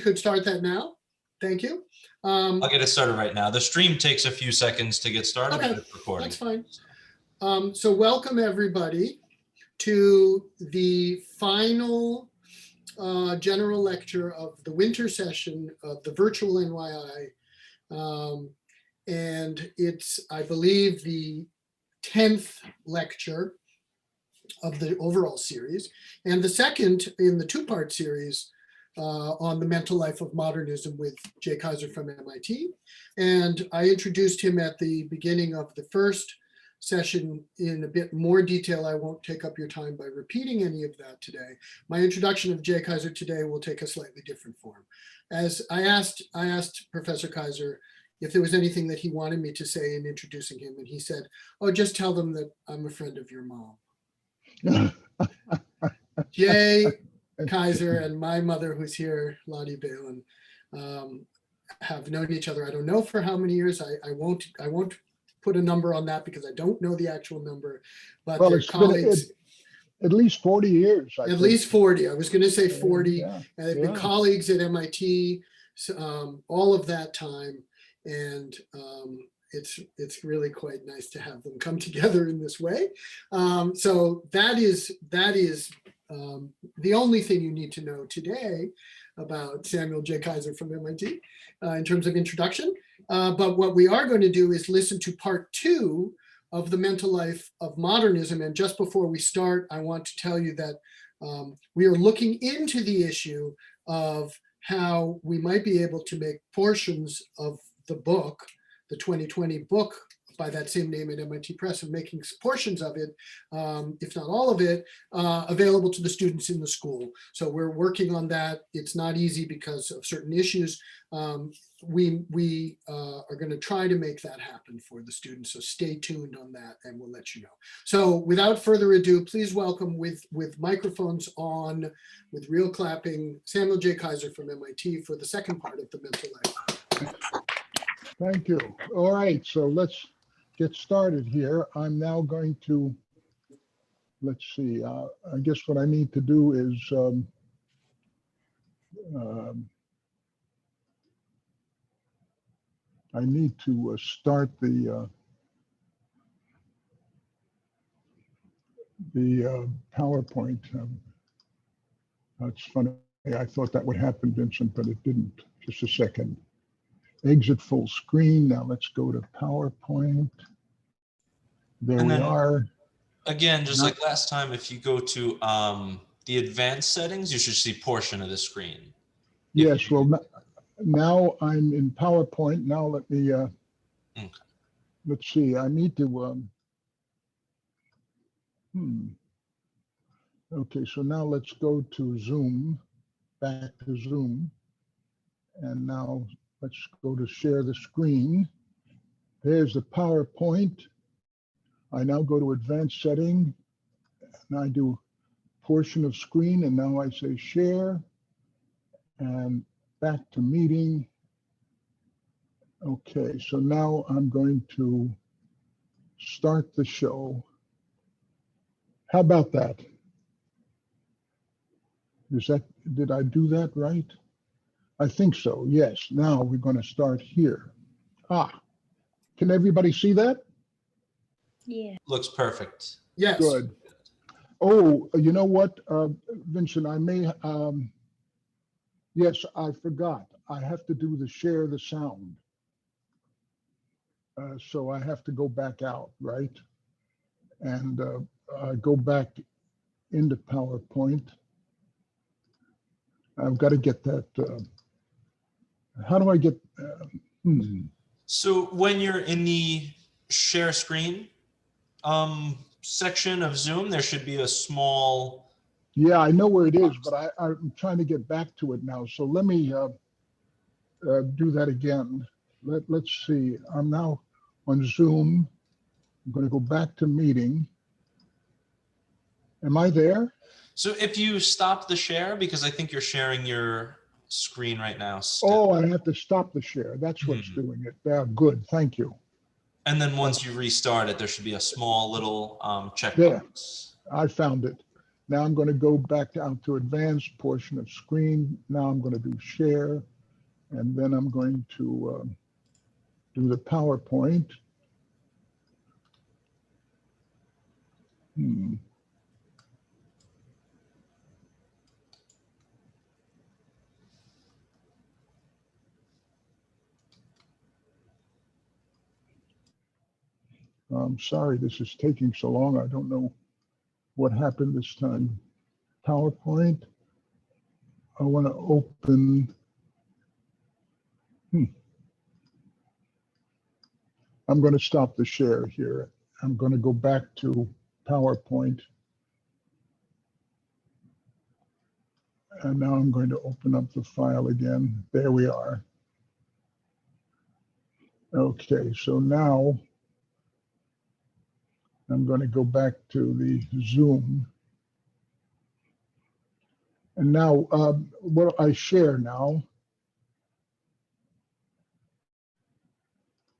Could start that now. Thank you. I'll get it started right now. The stream takes a few seconds to get started, Okay, but it's recording. that's fine. So welcome everybody to the final general lecture of the winter session of the virtual NYI. And it's, I believe, the 10th lecture of the overall series, and the second in the two-part series on the mental life of modernism with Jay Kaiser from MIT. And I introduced him at the beginning of the first session in a bit more detail. I won't take up your time by repeating any of that today. My introduction of Jay Kaiser today will take a slightly different form. As I asked Professor Kaiser if there was anything that he wanted me to say in introducing him, and he said, "Oh, just tell them that I'm a friend of your mom." Jay Kaiser and my mother, who's here, Lottie Balin, have known each other. I don't know for how many years. I won't put a number on that because I don't know the actual number. But well, they're it's colleagues. At least 40 years. At least 40. I was going to say 40. Yeah, And they've been colleagues at MIT all of that time, and it's really quite nice to have them come together in this way. So that is the only thing you need to know today about Samuel J. Kaiser from MIT in terms of introduction. But what we are going to do is listen to part 2 of the mental life of modernism. And just before we start, I want to tell you that we are looking into the issue of how we might be able to make portions of the book, the 2020 book by that same name at MIT Press, and making portions of it, if not all of it, available to the students in the school. So we're working on that. It's not easy because of certain issues. We are going to try to make that happen for the students. So stay tuned on that and we'll let you know. So without further ado, please welcome with microphones on, with real clapping, Samuel J. Kaiser from MIT for the second part of the mental life. Thank you. All right, so let's get started here. I'm now going to, let's see, I guess what I need to do is I need to start the PowerPoint. That's funny. I thought that would happen, Vincent, but it didn't. Just a second. Exit full screen. Now let's go to PowerPoint. There we are. Again, just like last time, if you go to the advanced settings, you should see portion of the screen. Yes, well, now I'm in PowerPoint. Now let me, okay. Let's see, I need to, okay, so now let's go to Zoom, back to Zoom. And now let's go to share the screen. There's the PowerPoint. I now go to advanced setting and I do portion of screen, and now I say share and back to meeting. Okay, so now I'm going to start the show. How about that? Did I do that right? I think so, yes. Now we're going to start here. Can everybody see that? Yeah. Looks perfect. Yes. Good. Oh, you know what, Vincent, I may, yes, I forgot. I have to do the share the sound. So I have to go back out, right? And go back into PowerPoint. I've got to get that. How do I get? So when you're in the share screen section of Zoom, there should be a small. Yeah, I know where it is, but I'm trying to get back to it now. So let me do that again. Let's see. I'm now on Zoom. I'm going to go back to meeting. Am I there? So if you stop the share, because I think you're sharing your screen right now. Still. Oh, I have to stop the share. That's what's doing it. Yeah, good. Thank you. And then once you restart it, there should be a small little checkbox. There, I found it. Now I'm going to go back down to advanced portion of screen. Now I'm going to do share, and then I'm going to do the PowerPoint. I'm sorry this is taking so long. I don't know what happened this time. PowerPoint. I want to open. I'm going to stop the share here. I'm going to go back to PowerPoint. And now I'm going to open up the file again. There we are. Okay, so now I'm going to go back to the Zoom. And now what I share now,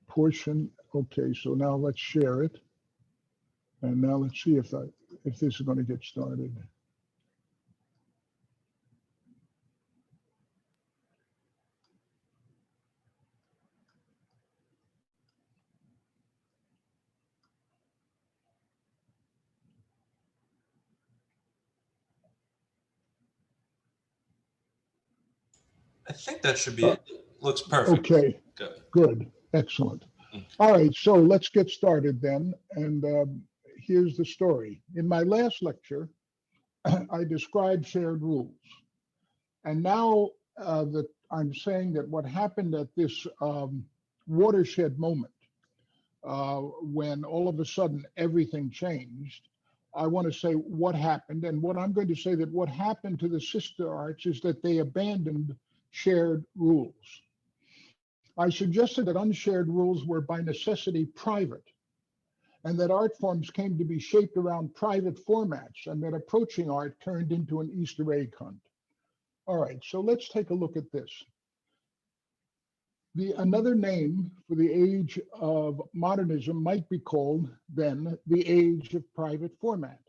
portion. Okay, so now let's share it. And now let's see if this is going to get started. I think that should be it. Looks perfect. Okay, Good. Excellent. All right, so let's get started then. And here's the story. In my last lecture, I described shared rules. And now that I'm saying that what happened at this watershed moment, when all of a sudden everything changed, I want to say what happened. And what I'm going to say that what happened to the sister arts is that they abandoned shared rules. I suggested that unshared rules were by necessity private, and that art forms came to be shaped around private formats, and that approaching art turned into an Easter egg hunt. All right, so let's take a look at this. Another name for the age of modernism might be called then the age of private format.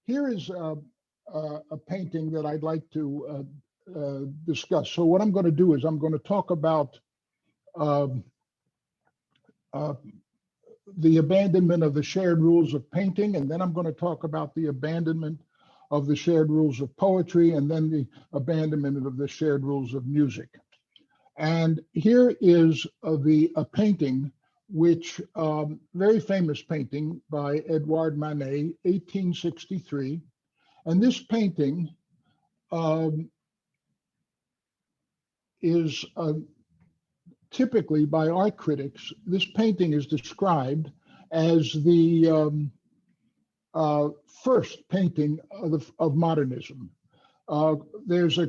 Here is a painting that I'd like to discuss. So what I'm going to do is I'm going to talk about the abandonment of the shared rules of painting, and then I'm going to talk about the abandonment of the shared rules of poetry, and then the abandonment of the shared rules of music. And here is a painting, which very famous painting by Edouard Manet, 1863. And this painting is typically by art critics, this painting is described as the first painting of modernism. There's a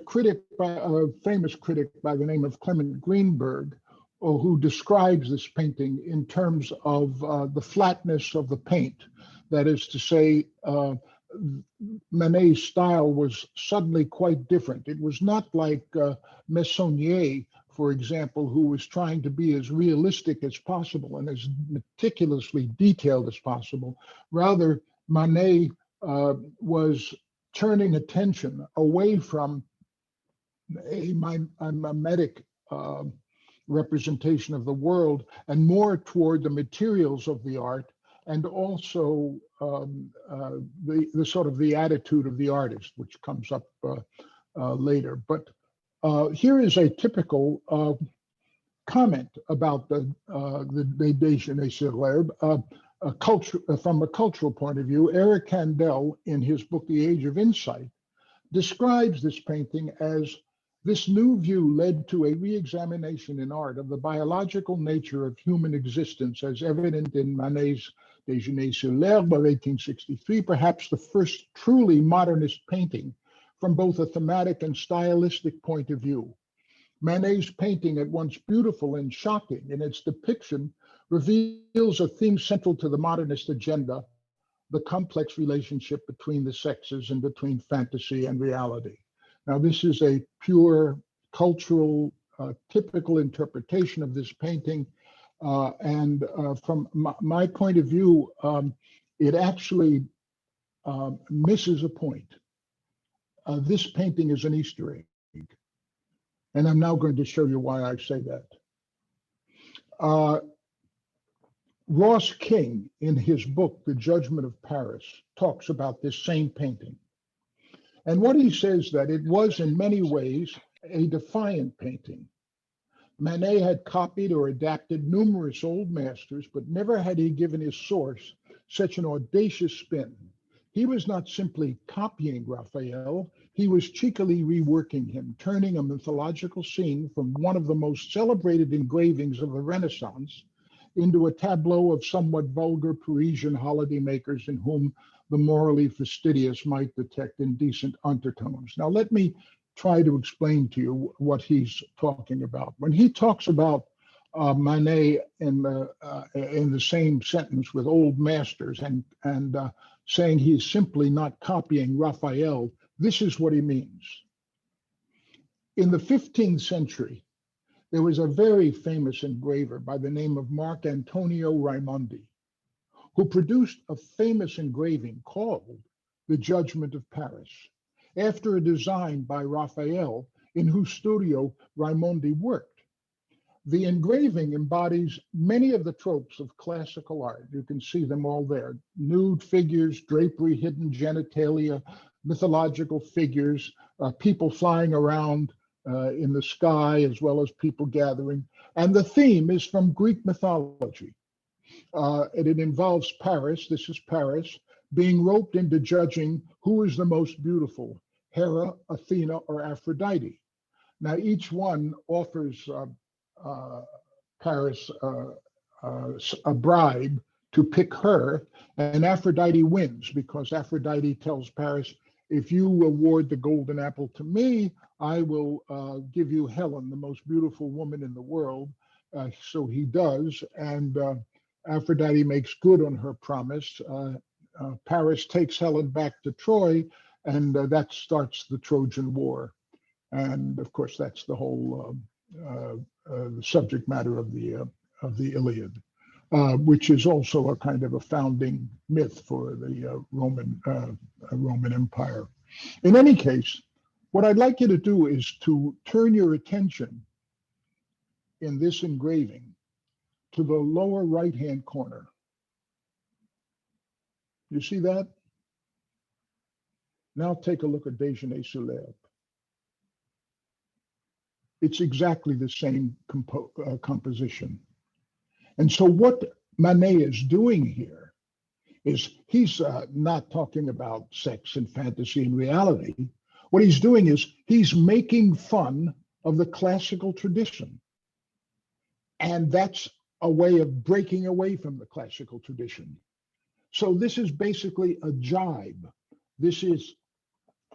famous critic by the name of Clement Greenberg, who describes this painting in terms of the flatness of the paint. That is to say, Manet's style was suddenly quite different. It was not like Meissonier, for example, who was trying to be as realistic as possible and as meticulously detailed as possible. Rather, Manet was turning attention away from a mimetic representation of the world and more toward the materials of the art, and also the sort of the attitude of the artist, which comes up later. But here is a typical comment about the déjeuner sur l'herbe. From a cultural point of view, Eric Kandel, in his book, The Age of Insight, describes this painting as this new view led to a re-examination in art of the biological nature of human existence, as evident in Manet's Déjeuner sur l'herbe of 1863, perhaps the first truly modernist painting from both a thematic and stylistic point of view. Manet's painting, at once beautiful and shocking in its depiction, reveals a theme central to the modernist agenda, the complex relationship between the sexes and between fantasy and reality. Now, this is a pure cultural, typical interpretation of this painting. And from my point of view, it actually misses a point. This painting is an Easter egg. And I'm now going to show you why I say that. Ross King, in his book, The Judgment of Paris, talks about this same painting. And what he says that it was in many ways a defiant painting. Manet had copied or adapted numerous old masters, but never had he given his source such an audacious spin. He was not simply copying Raphael, he was cheekily reworking him, turning a mythological scene from one of the most celebrated engravings of the Renaissance into a tableau of somewhat vulgar Parisian holidaymakers in whom the morally fastidious might detect indecent undertones. Now, let me try to explain to you what he's talking about. When he talks about Manet in the same sentence with old masters and saying he is simply not copying Raphael, this is what he means. In the 15th century, there was a very famous engraver by the name of Marc Antonio Raimondi, who produced a famous engraving called The Judgment of Paris, after a design by Raphael, in whose studio Raimondi worked. The engraving embodies many of the tropes of classical art. You can see them all there: nude figures, drapery, hidden genitalia, mythological figures, people flying around in the sky, as well as people gathering. And the theme is from Greek mythology. And it involves Paris, this is Paris, being roped into judging who is the most beautiful, Hera, Athena, or Aphrodite. Now, each one offers Paris a bribe to pick her, and Aphrodite wins because Aphrodite tells Paris, if you award the golden apple to me, I will give you Helen, the most beautiful woman in the world. So he does, and Aphrodite makes good on her promise. Paris takes Helen back to Troy, and that starts the Trojan War. And of course, that's the whole the subject matter of the Iliad, which is also a kind of a founding myth for the Roman Empire. In any case, what I'd like you to do is to turn your attention in this engraving to the lower right-hand corner. You see that? Now take a look at Déjeuner sur l'herbe. It's exactly the same composition. And so what Manet is doing here is he's not talking about sex and fantasy and reality. What he's doing is he's making fun of the classical tradition. And that's a way of breaking away from the classical tradition. So this is basically a jibe. This is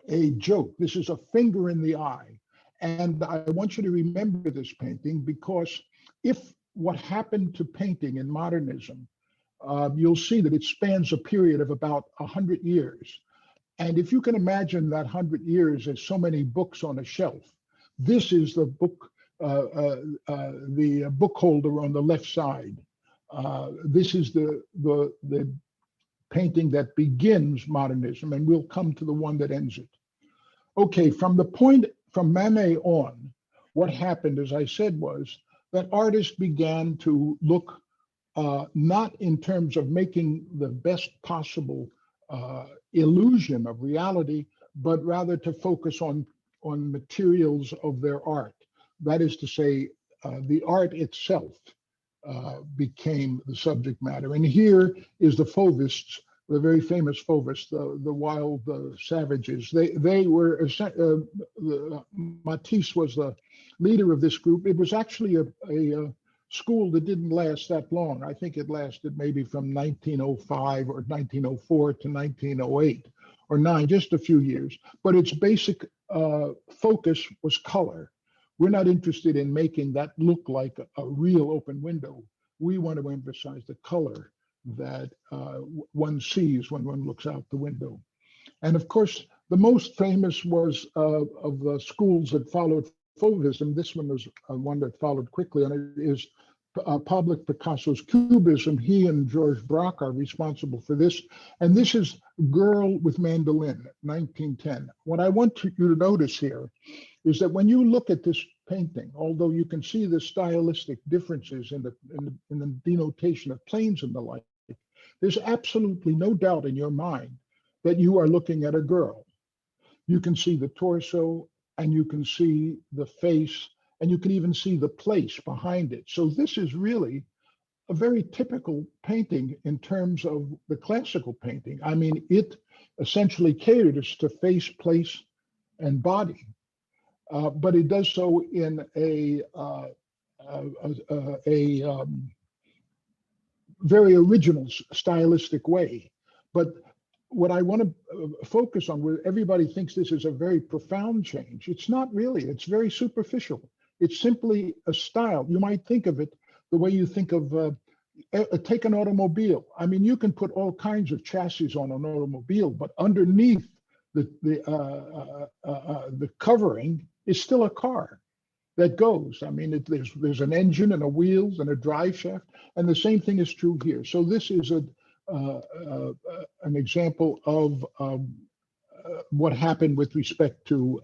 a joke. This is a finger in the eye. And I want you to remember this painting, because if what happened to painting in modernism, you'll see that it spans a period of about 100 years. And if you can imagine that 100 years as so many books on a shelf, this is the book, the book holder on the left side. This is the painting that begins modernism, and we'll come to the one that ends it. Okay, from Manet on, what happened, as I said, was that artists began to look not in terms of making the best possible illusion of reality, but rather to focus on materials of their art. That is to say, the art itself became the subject matter. And here is the Fauvists, the very famous Fauvists, the wild savages. They were, Matisse was the leader of this group. It was actually a school that didn't last that long. I think it lasted maybe from 1905 or 1904 to 1908 or 9, just a few years. But its basic focus was color. We're not interested in making that look like a real open window. We want to emphasize the color that one sees when one looks out the window. And of course, the most famous was of the schools that followed Fauvism. This one was one that followed quickly, and it is Pablo Picasso's Cubism. He and George Braque are responsible for this. And this is Girl with Mandolin, 1910. What I want you to notice here is that when you look at this painting, although you can see the stylistic differences in the denotation of planes and the like, there's absolutely no doubt in your mind that you are looking at a girl. You can see the torso, and you can see the face, and you can even see the place behind it. So this is really a very typical painting in terms of the classical painting. I mean, it essentially caters to face, place, and body, but it does so in a very original stylistic way. But what I want to focus on, where everybody thinks this is a very profound change, it's not really. It's very superficial. It's simply a style. You might think of it the way you think of, take an automobile. I mean, you can put all kinds of chassis on an automobile, but underneath the covering is still a car that goes. I mean, there's an engine and a wheels and a drive shaft, and the same thing is true here. So this is an example of what happened with respect to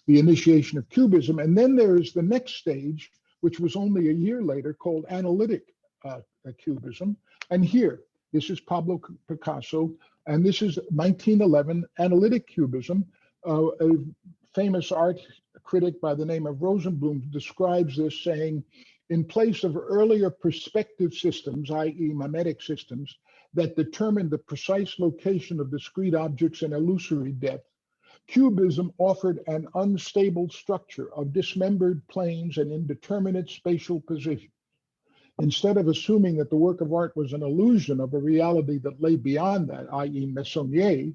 the initiation of Cubism. And then there is the next stage, which was only a year later, called analytic Cubism. And here, this is Pablo Picasso, and this is 1911 analytic Cubism. A famous art critic by the name of Rosenblum describes this, saying, in place of earlier perspective systems, i.e. mimetic systems, that determined the precise location of discrete objects in illusory depth, Cubism offered an unstable structure of dismembered planes and indeterminate spatial positions. Instead of assuming that the work of art was an illusion of a reality that lay beyond that, i.e. Meissonier,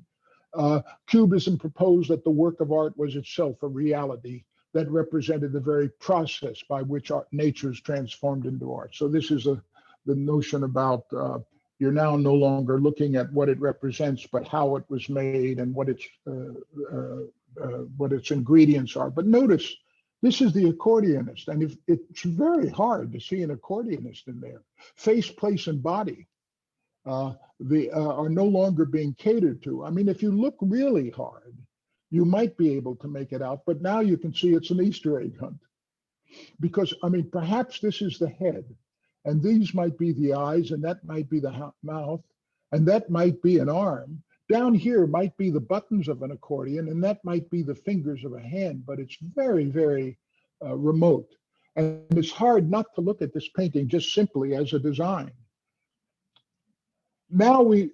Cubism proposed that the work of art was itself a reality that represented the very process by which nature is transformed into art. So this is the notion about you're now no longer looking at what it represents, but how it was made and what its ingredients are. But notice, this is the accordionist, and it's very hard to see an accordionist in there. Face, place, and body are no longer being catered to. I mean, if you look really hard, you might be able to make it out, but now you can see it's an Easter egg hunt. Because, I mean, perhaps this is the head, and these might be the eyes, and that might be the mouth, and that might be an arm. Down here might be the buttons of an accordion, and that might be the fingers of a hand, but it's very, very remote. And it's hard not to look at this painting just simply as a design. Now we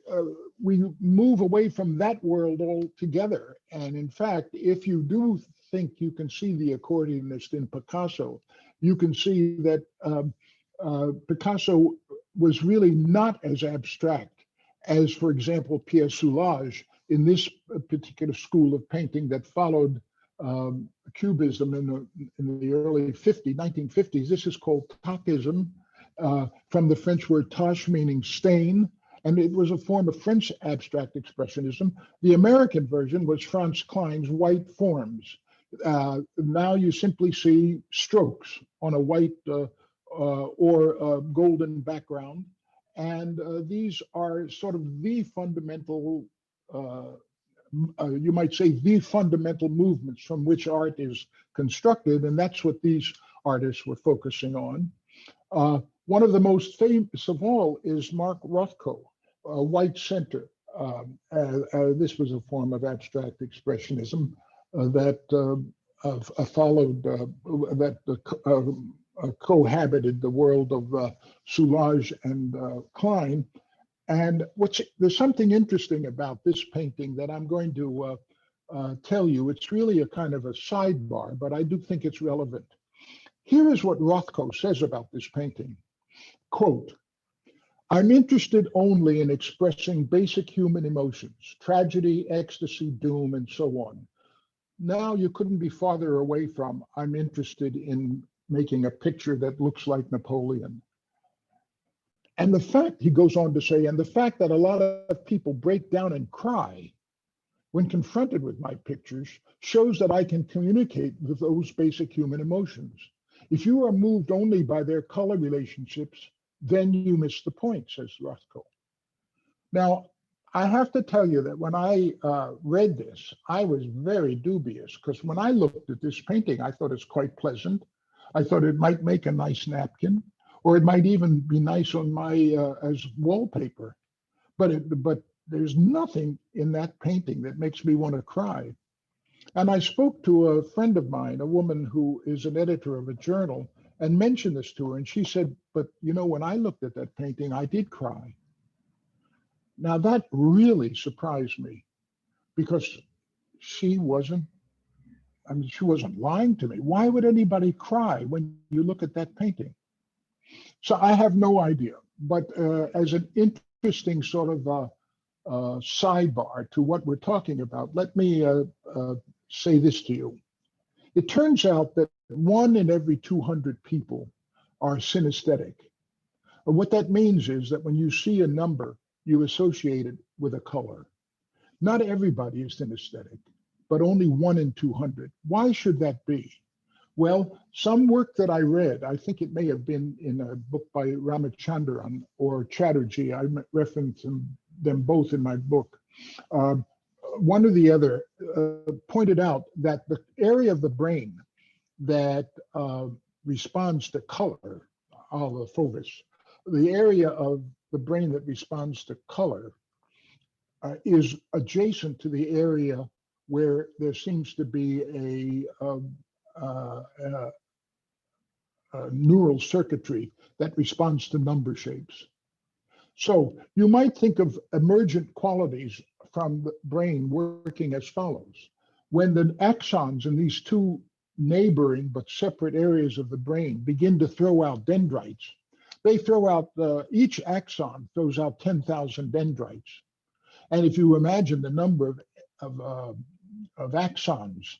move away from that world altogether. And in fact, if you do think you can see the accordionist in Picasso, you can see that Picasso was really not as abstract as, for example, Pierre Soulages in this particular school of painting that followed Cubism in the early 1950s. This is called Taquism, from the French word tache, meaning stain, and it was a form of French abstract expressionism. The American version was Franz Klein's white forms. Now you simply see strokes on a white or golden background. And these are sort of the fundamental, you might say, the fundamental movements from which art is constructed. And that's what these artists were focusing on. One of the most famous of all is Mark Rothko, White Center. This was a form of abstract expressionism that followed, that cohabited the world of Soulages and Klein. And there's something interesting about this painting that I'm going to tell you. It's really a kind of a sidebar, but I do think it's relevant. Here is what Rothko says about this painting. Quote, "I'm interested only in expressing basic human emotions, tragedy, ecstasy, doom, and so on. Now you couldn't be farther away from, I'm interested in making a picture that looks like Napoleon." And the fact, he goes on to say, and the fact that a lot of people break down and cry when confronted with my pictures shows that I can communicate with those basic human emotions. If you are moved only by their color relationships, then you miss the point, says Rothko. Now, I have to tell you that when I read this, I was very dubious, because when I looked at this painting, I thought it's quite pleasant. I thought it might make a nice napkin, or it might even be nice on my as wallpaper. But there's nothing in that painting that makes me want to cry. And I spoke to a friend of mine, a woman who is an editor of a journal, and mentioned this to her. And she said, but you know, when I looked at that painting, I did cry. Now that really surprised me, because she wasn't lying to me. Why would anybody cry when you look at that painting? So I have no idea. But as an interesting sort of sidebar to what we're talking about, let me say this to you. It turns out that 1 in every 200 people are synesthetic. And what that means is that when you see a number, you associate it with a color. Not everybody is synesthetic, but only 1 in 200. Why should that be? Well, some work that I read, I think it may have been in a book by Ramachandran or Chatterjee, I reference them both in my book. One or the other pointed out that the area of the brain that responds to color, the focus, the area of the brain that responds to color is adjacent to the area where there seems to be a neural circuitry that responds to number shapes. So you might think of emergent qualities from the brain working as follows. When the axons in these two neighboring but separate areas of the brain begin to throw out dendrites, they throw out, each axon throws out 10,000 dendrites. And if you imagine the number of axons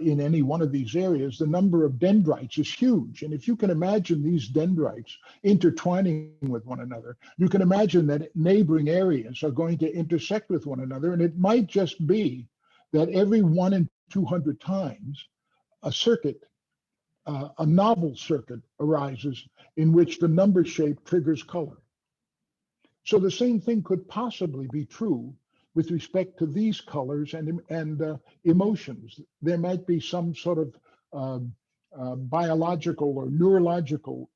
in any one of these areas, the number of dendrites is huge. And if you can imagine these dendrites intertwining with one another, you can imagine that neighboring areas are going to intersect with one another. And it might just be that every 1 in 200 times, a circuit, a novel circuit arises in which the number shape triggers color. So the same thing could possibly be true with respect to these colors and emotions. There might be some sort of biological or neurological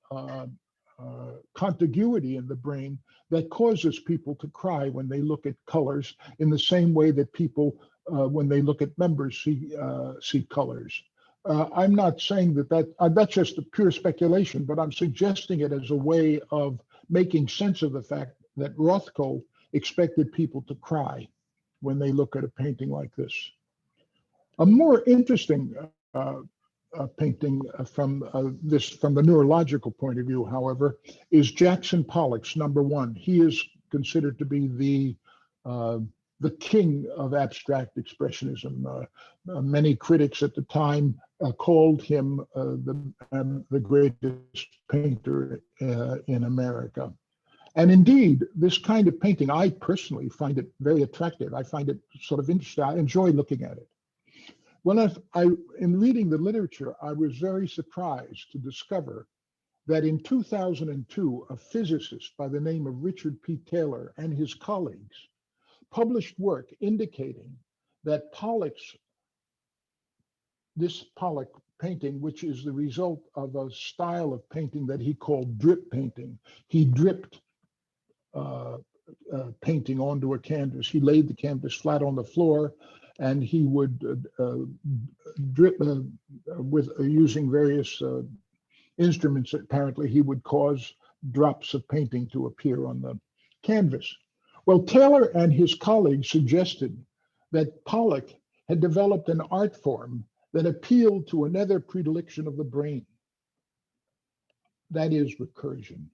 contiguity in the brain that causes people to cry when they look at colors, in the same way that people, when they look at numbers, see colors. I'm not saying that's just a pure speculation, but I'm suggesting it as a way of making sense of the fact that Rothko expected people to cry when they look at a painting like this. A more interesting painting from the neurological point of view, however, is Jackson Pollock's #1. He is considered to be the king of abstract expressionism. Many critics at the time called him the greatest painter in America. And indeed, this kind of painting, I personally find it very attractive. I find it sort of interesting. I enjoy looking at it. In reading the literature, I was very surprised to discover that in 2002, a physicist by the name of Richard P. Taylor and his colleagues published work indicating that this Pollock painting, which is the result of a style of painting that he called drip painting. He dripped painting onto a canvas. He laid the canvas flat on the floor, and he would drip with using various instruments. Apparently, he would cause drops of painting to appear on the canvas. Well, Taylor and his colleagues suggested that Pollock had developed an art form that appealed to another predilection of the brain, that is recursion.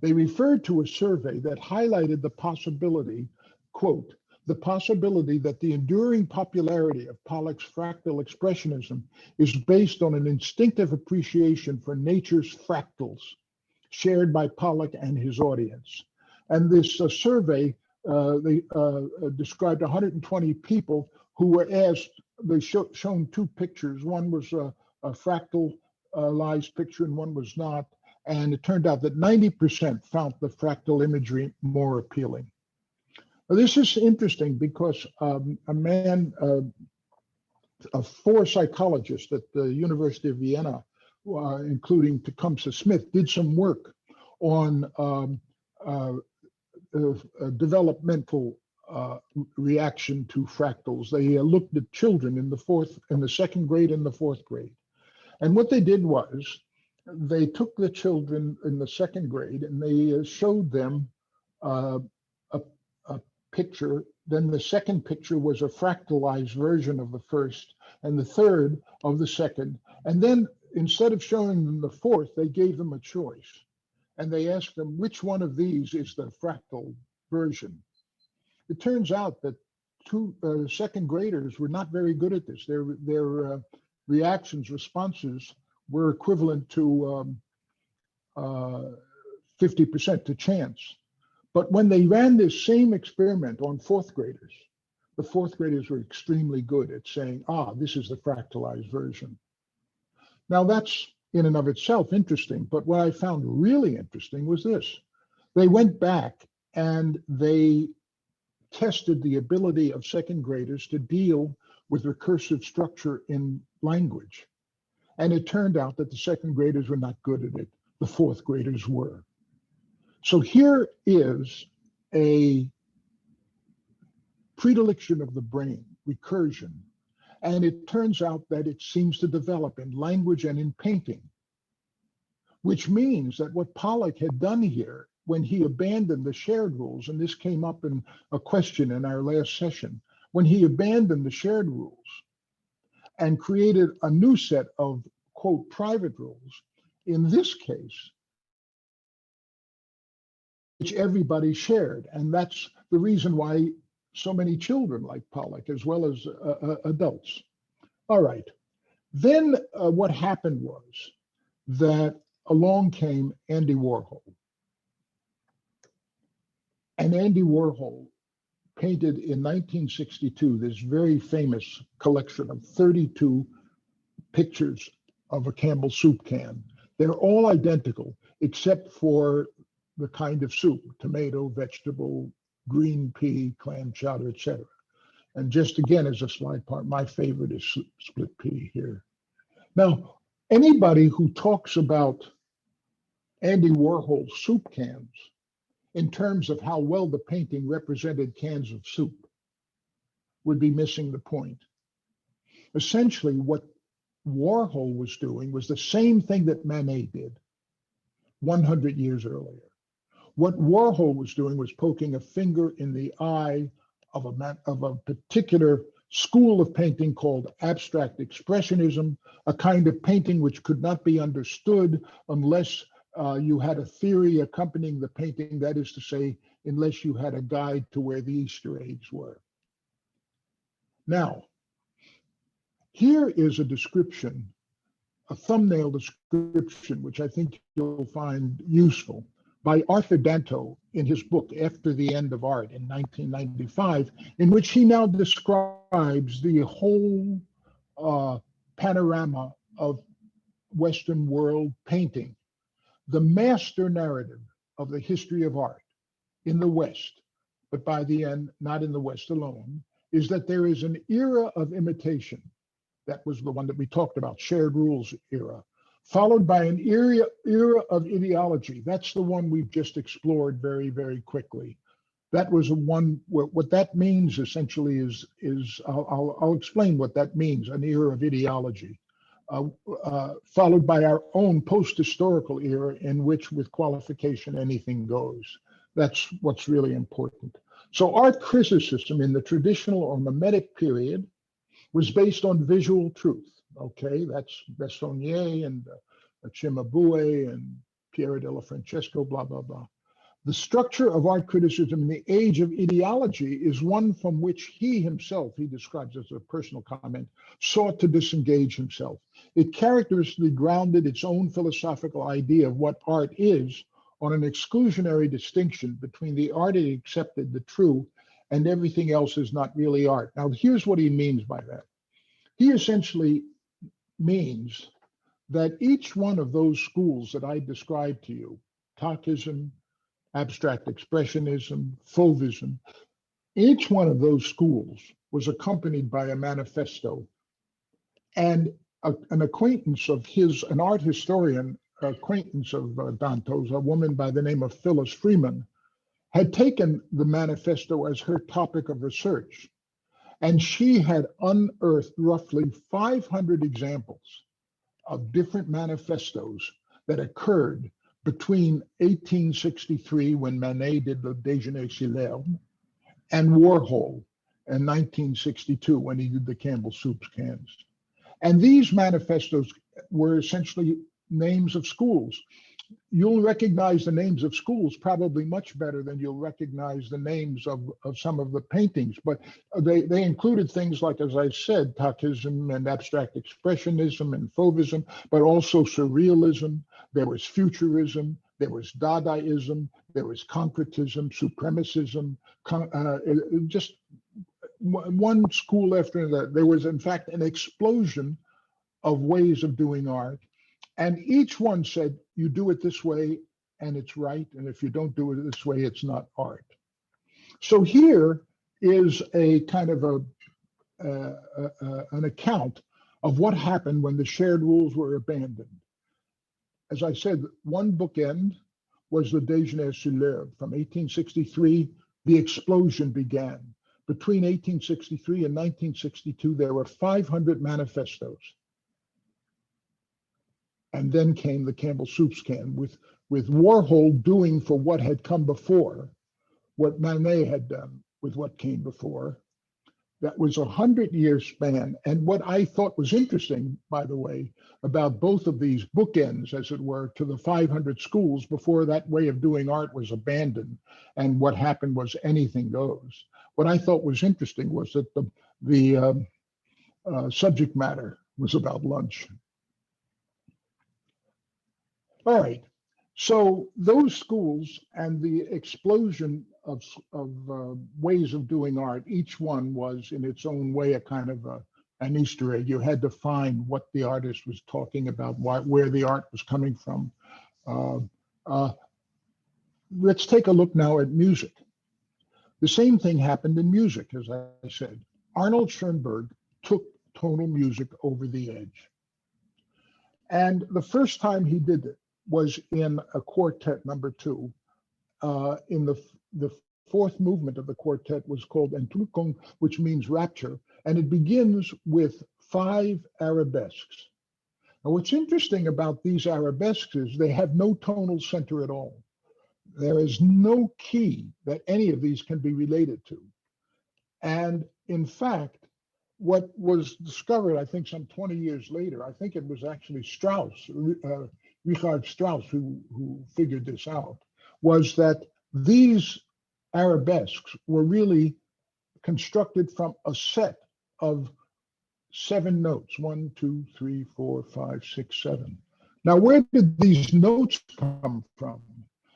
They referred to a survey that highlighted the possibility, quote, the possibility that the enduring popularity of Pollock's fractal expressionism is based on an instinctive appreciation for nature's fractals shared by Pollock and his audience. And this survey, they described 120 people who were asked, they shown two pictures. One was a fractal fractalized picture and one was not. And it turned out that 90% found the fractal imagery more appealing. Now, this is interesting because a man, four psychologists at the University of Vienna, including Tecumseh Smith, did some work on developmental reaction to fractals. They looked at children in the second grade and the fourth grade. And what they did was they took the children in the second grade and they showed them a picture. Then the second picture was a fractalized version of the first, and the third of the second. And then instead of showing them the fourth, they gave them a choice. And they asked them, which one of these is the fractal version? It turns out that two second graders were not very good at this. Their responses were equivalent to 50% to chance. But when they ran this same experiment on fourth graders, the fourth graders were extremely good at saying, this is the fractalized version. Now that's in and of itself interesting, but what I found really interesting was this. They went back and they tested the ability of second graders to deal with recursive structure in language. And it turned out that the second graders were not good at it. The fourth graders were. So here is a predilection of the brain, recursion. And it turns out that it seems to develop in language and in painting, which means that what Pollock had done here when he abandoned the shared rules, and this came up in a question in our last session, when he abandoned the shared rules and created a new set of, quote, private rules, in this case, which everybody shared. And that's the reason why so many children like Pollock, as well as adults. All right. Then what happened was that along came Andy Warhol. And Andy Warhol painted in 1962 this very famous collection of 32 pictures of a Campbell soup can. They're all identical, except for the kind of soup: tomato, vegetable, green pea, clam chowder, etc. And just again, as a slide part, my favorite is split pea here. Now, anybody who talks about Andy Warhol's soup cans in terms of how well the painting represented cans of soup would be missing the point. Essentially, what Warhol was doing was the same thing that Manet did 100 years earlier. What Warhol was doing was poking a finger in the eye of a particular school of painting called abstract expressionism, a kind of painting which could not be understood unless you had a theory accompanying the painting, that is to say, unless you had a guide to where the Easter eggs were. Now, here is a description, a thumbnail description, which I think you'll find useful, by Arthur Danto in his book, After the End of Art in 1995, in which he now describes the whole panorama of Western world painting. The master narrative of the history of art in the West, but by the end, not in the West alone, is that there is an era of imitation. That was the one that we talked about, shared rules era, followed by an era of ideology. That's the one we've just explored very, very quickly. That was one, what that means essentially is I'll explain what that means, an era of ideology. Followed by our own post-historical era in which, with qualification, anything goes. That's what's really important. So art criticism in the traditional or mimetic period was based on visual truth. Okay, that's Bessonnier and Cimabue and Piero della Francesco, blah, blah, blah. The structure of art criticism in the age of ideology is one from which he himself, he describes as a personal comment, sought to disengage himself. It characteristically grounded its own philosophical idea of what art is on an exclusionary distinction between the art it accepted, the true, and everything else is not really art. Now, here's what he means by that. He essentially means that each one of those schools that I described to you, Tachism, abstract expressionism, Fauvism, each one of those schools was accompanied by a manifesto. And an acquaintance of his, an art historian, acquaintance of Danto's, a woman by the name of Phyllis Freeman, had taken the manifesto as her topic of research. And she had unearthed roughly 500 examples of different manifestos that occurred between 1863, when Manet did the Déjeuner sur l'herbe, and Warhol in 1962, when he did the Campbell Soup cans. And these manifestos were essentially names of schools. You'll recognize the names of schools probably much better than you'll recognize the names of some of the paintings. But they included things like, as I said, Tachism and abstract expressionism and Fauvism, but also surrealism. There was futurism, there was Dadaism, there was concretism, supremacism, just one school after another. There was, in fact, an explosion of ways of doing art. And each one said, you do it this way and it's right. And if you don't do it this way, it's not art. So here is a kind of an account of what happened when the shared rules were abandoned. As I said, one bookend was the Déjeuner sur l'herbe. From 1863, the explosion began. Between 1863 and 1962, there were 500 manifestos. And then came the Campbell Soup can, with Warhol doing for what had come before, what Manet had done with what came before. That was a 100-year span. And what I thought was interesting, by the way, about both of these bookends, as it were, to the 500 schools before that way of doing art was abandoned, and what happened was anything goes. What I thought was interesting was that the subject matter was about lunch. All right, so those schools and the explosion of ways of doing art, each one was in its own way a kind of an Easter egg. You had to find what the artist was talking about, where the art was coming from. Let's take a look now at music. The same thing happened in music, as I said. Arnold Schoenberg took tonal music over the edge. And the first time he did it was in a quartet number 2. In the fourth movement of the quartet was called Entzückung, which means rapture, and it begins with 5 arabesques. Now, what's interesting about these arabesques is they have no tonal center at all. There is no key that any of these can be related to. And in fact, what was discovered, I think some 20 years later, I think it was actually Strauss, Richard Strauss, who figured this out, was that these arabesques were really constructed from a set of 7 notes, 1, 2, 3, 4, 5, 6, 7. Now, where did these notes come from?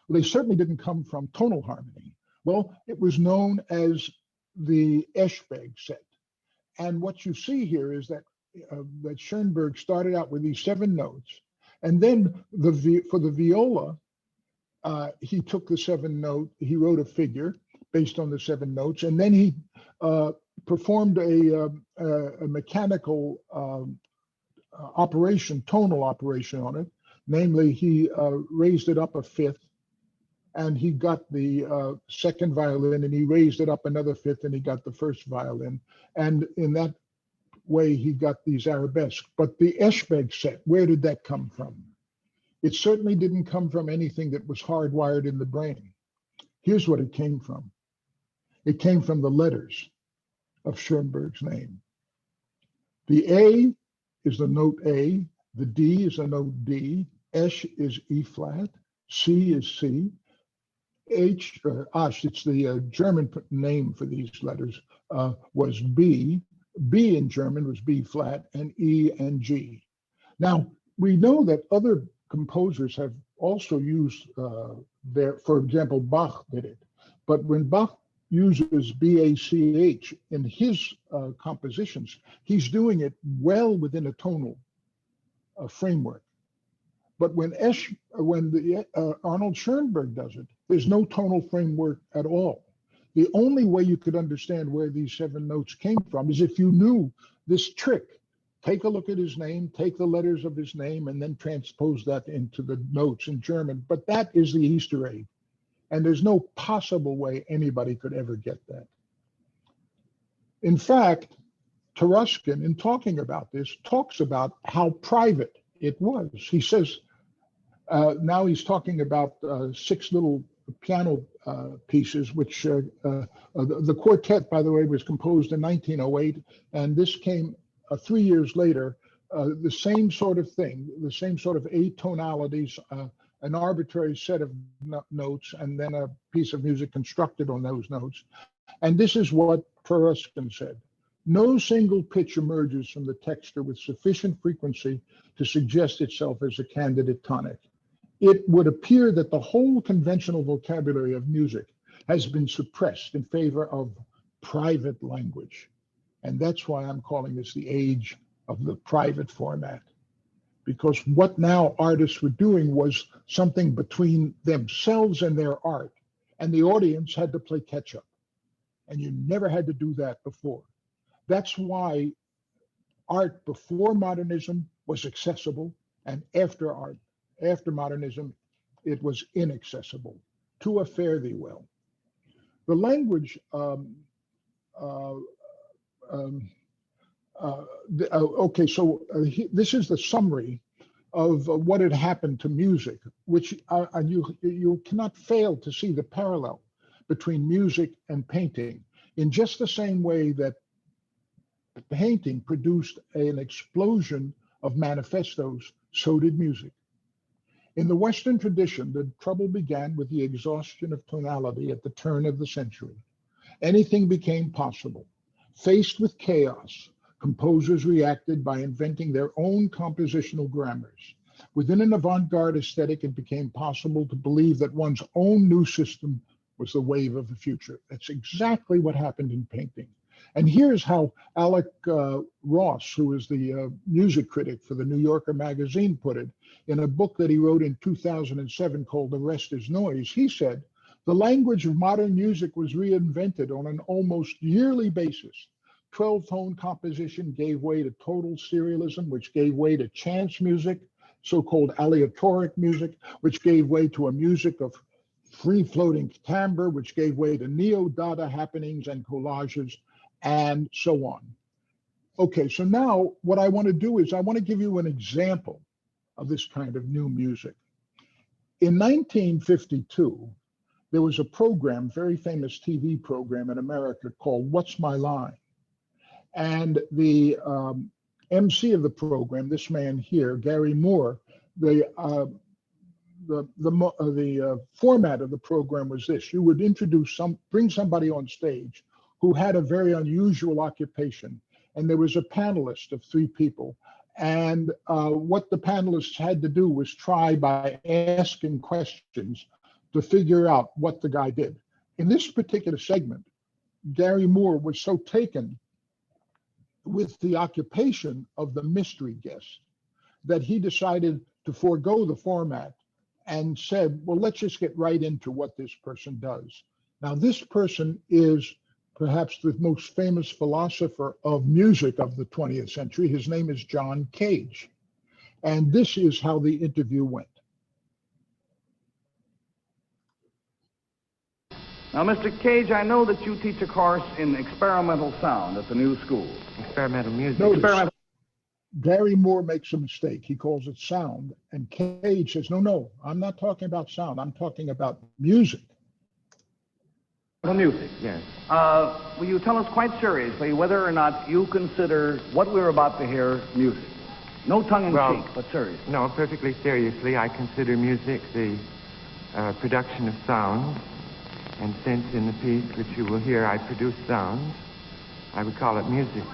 Well, they certainly didn't come from tonal harmony. Well, it was known as the Eschberg set. And what you see here is that that Schoenberg started out with these 7 notes, and then for the viola, he took the 7 note, he wrote a figure based on the 7 notes, and then he performed a mechanical operation, tonal operation on it. Namely, he raised it up a fifth, and he got the second violin, and he raised it up another fifth, and he got the first violin. And in that way, he got these arabesques. But the Eschberg set, where did that come from? It certainly didn't come from anything that was hardwired in the brain. Here's what it came from. It came from the letters of Schoenberg's name. The A is the note A, the D is the note D, Esch is E flat, C is C, H, Asch, it's the German name for these letters, was B. B in German was B flat, and E and G. Now, we know that other composers have also used for example, Bach did it. But when Bach uses BACH in his compositions, he's doing it well within a tonal framework. But when Arnold Schoenberg does it, there's no tonal framework at all. The only way you could understand where these 7 notes came from is if you knew this trick. Take a look at his name, take the letters of his name, and then transpose that into the notes in German. But that is the Easter egg. And there's no possible way anybody could ever get that. In fact, Taruskin, in talking about this, talks about how private it was. He says, now he's talking about 6 little piano pieces, which the quartet, by the way, was composed in 1908, and this came 3 years later. The same sort of thing, the same sort of atonalities, an arbitrary set of notes, and then a piece of music constructed on those notes. And this is what Taruskin said. No single pitch emerges from the texture with sufficient frequency to suggest itself as a candidate tonic. It would appear that the whole conventional vocabulary of music has been suppressed in favor of private language. And that's why I'm calling this the age of the private format. Because what now artists were doing was something between themselves and their art. And the audience had to play catch up. And you never had to do that before. That's why art before modernism was accessible, and after modernism, it was inaccessible. To a fare thee well. The language, this is the summary of what had happened to music, which you cannot fail to see the parallel between music and painting in just the same way that painting produced an explosion of manifestos, so did music. In the Western tradition, the trouble began with the exhaustion of tonality at the turn of the century. Anything became possible. Faced with chaos, composers reacted by inventing their own compositional grammars. Within an avant-garde aesthetic, it became possible to believe that one's own new system was the wave of the future. That's exactly what happened in painting. And here's how Alec Ross, who is the music critic for the New Yorker magazine, put it in a book that he wrote in 2007 called The Rest is Noise. He said, the language of modern music was reinvented on an almost yearly basis. 12-tone composition gave way to total serialism, which gave way to chance music, so-called aleatoric music, which gave way to a music of free-floating timbre, which gave way to neo-dada happenings and collages, and so on. Okay, so now what I want to do is I want to give you an example of this kind of new music. In 1952, there was a program, very famous TV program in America called What's My Line? And the MC of the program, this man here, Gary Moore, the format of the program was this. You would bring somebody on stage who had a very unusual occupation. And there was a panelist of 3 people. And what the panelists had to do was try by asking questions to figure out what the guy did. In this particular segment, Gary Moore was so taken with the occupation of the mystery guest that he decided to forego the format and said, well, let's just get right into what this person does. Now, this person is perhaps the most famous philosopher of music of the 20th century. His name is John Cage. And this is how the interview went. Now, Mr. Cage, I know that you teach a course in experimental sound at the new school. Experimental music. Notice, Gary Moore makes a mistake. He calls it sound. And Cage says, no, I'm not talking about sound. I'm talking about music. Music. Yes. Will you tell us quite seriously whether or not you consider what we're about to hear music? No tongue-in-cheek, but seriously. No, perfectly seriously. I consider music the production of sound. And since in the piece which you will hear I produce sounds, I would call it music.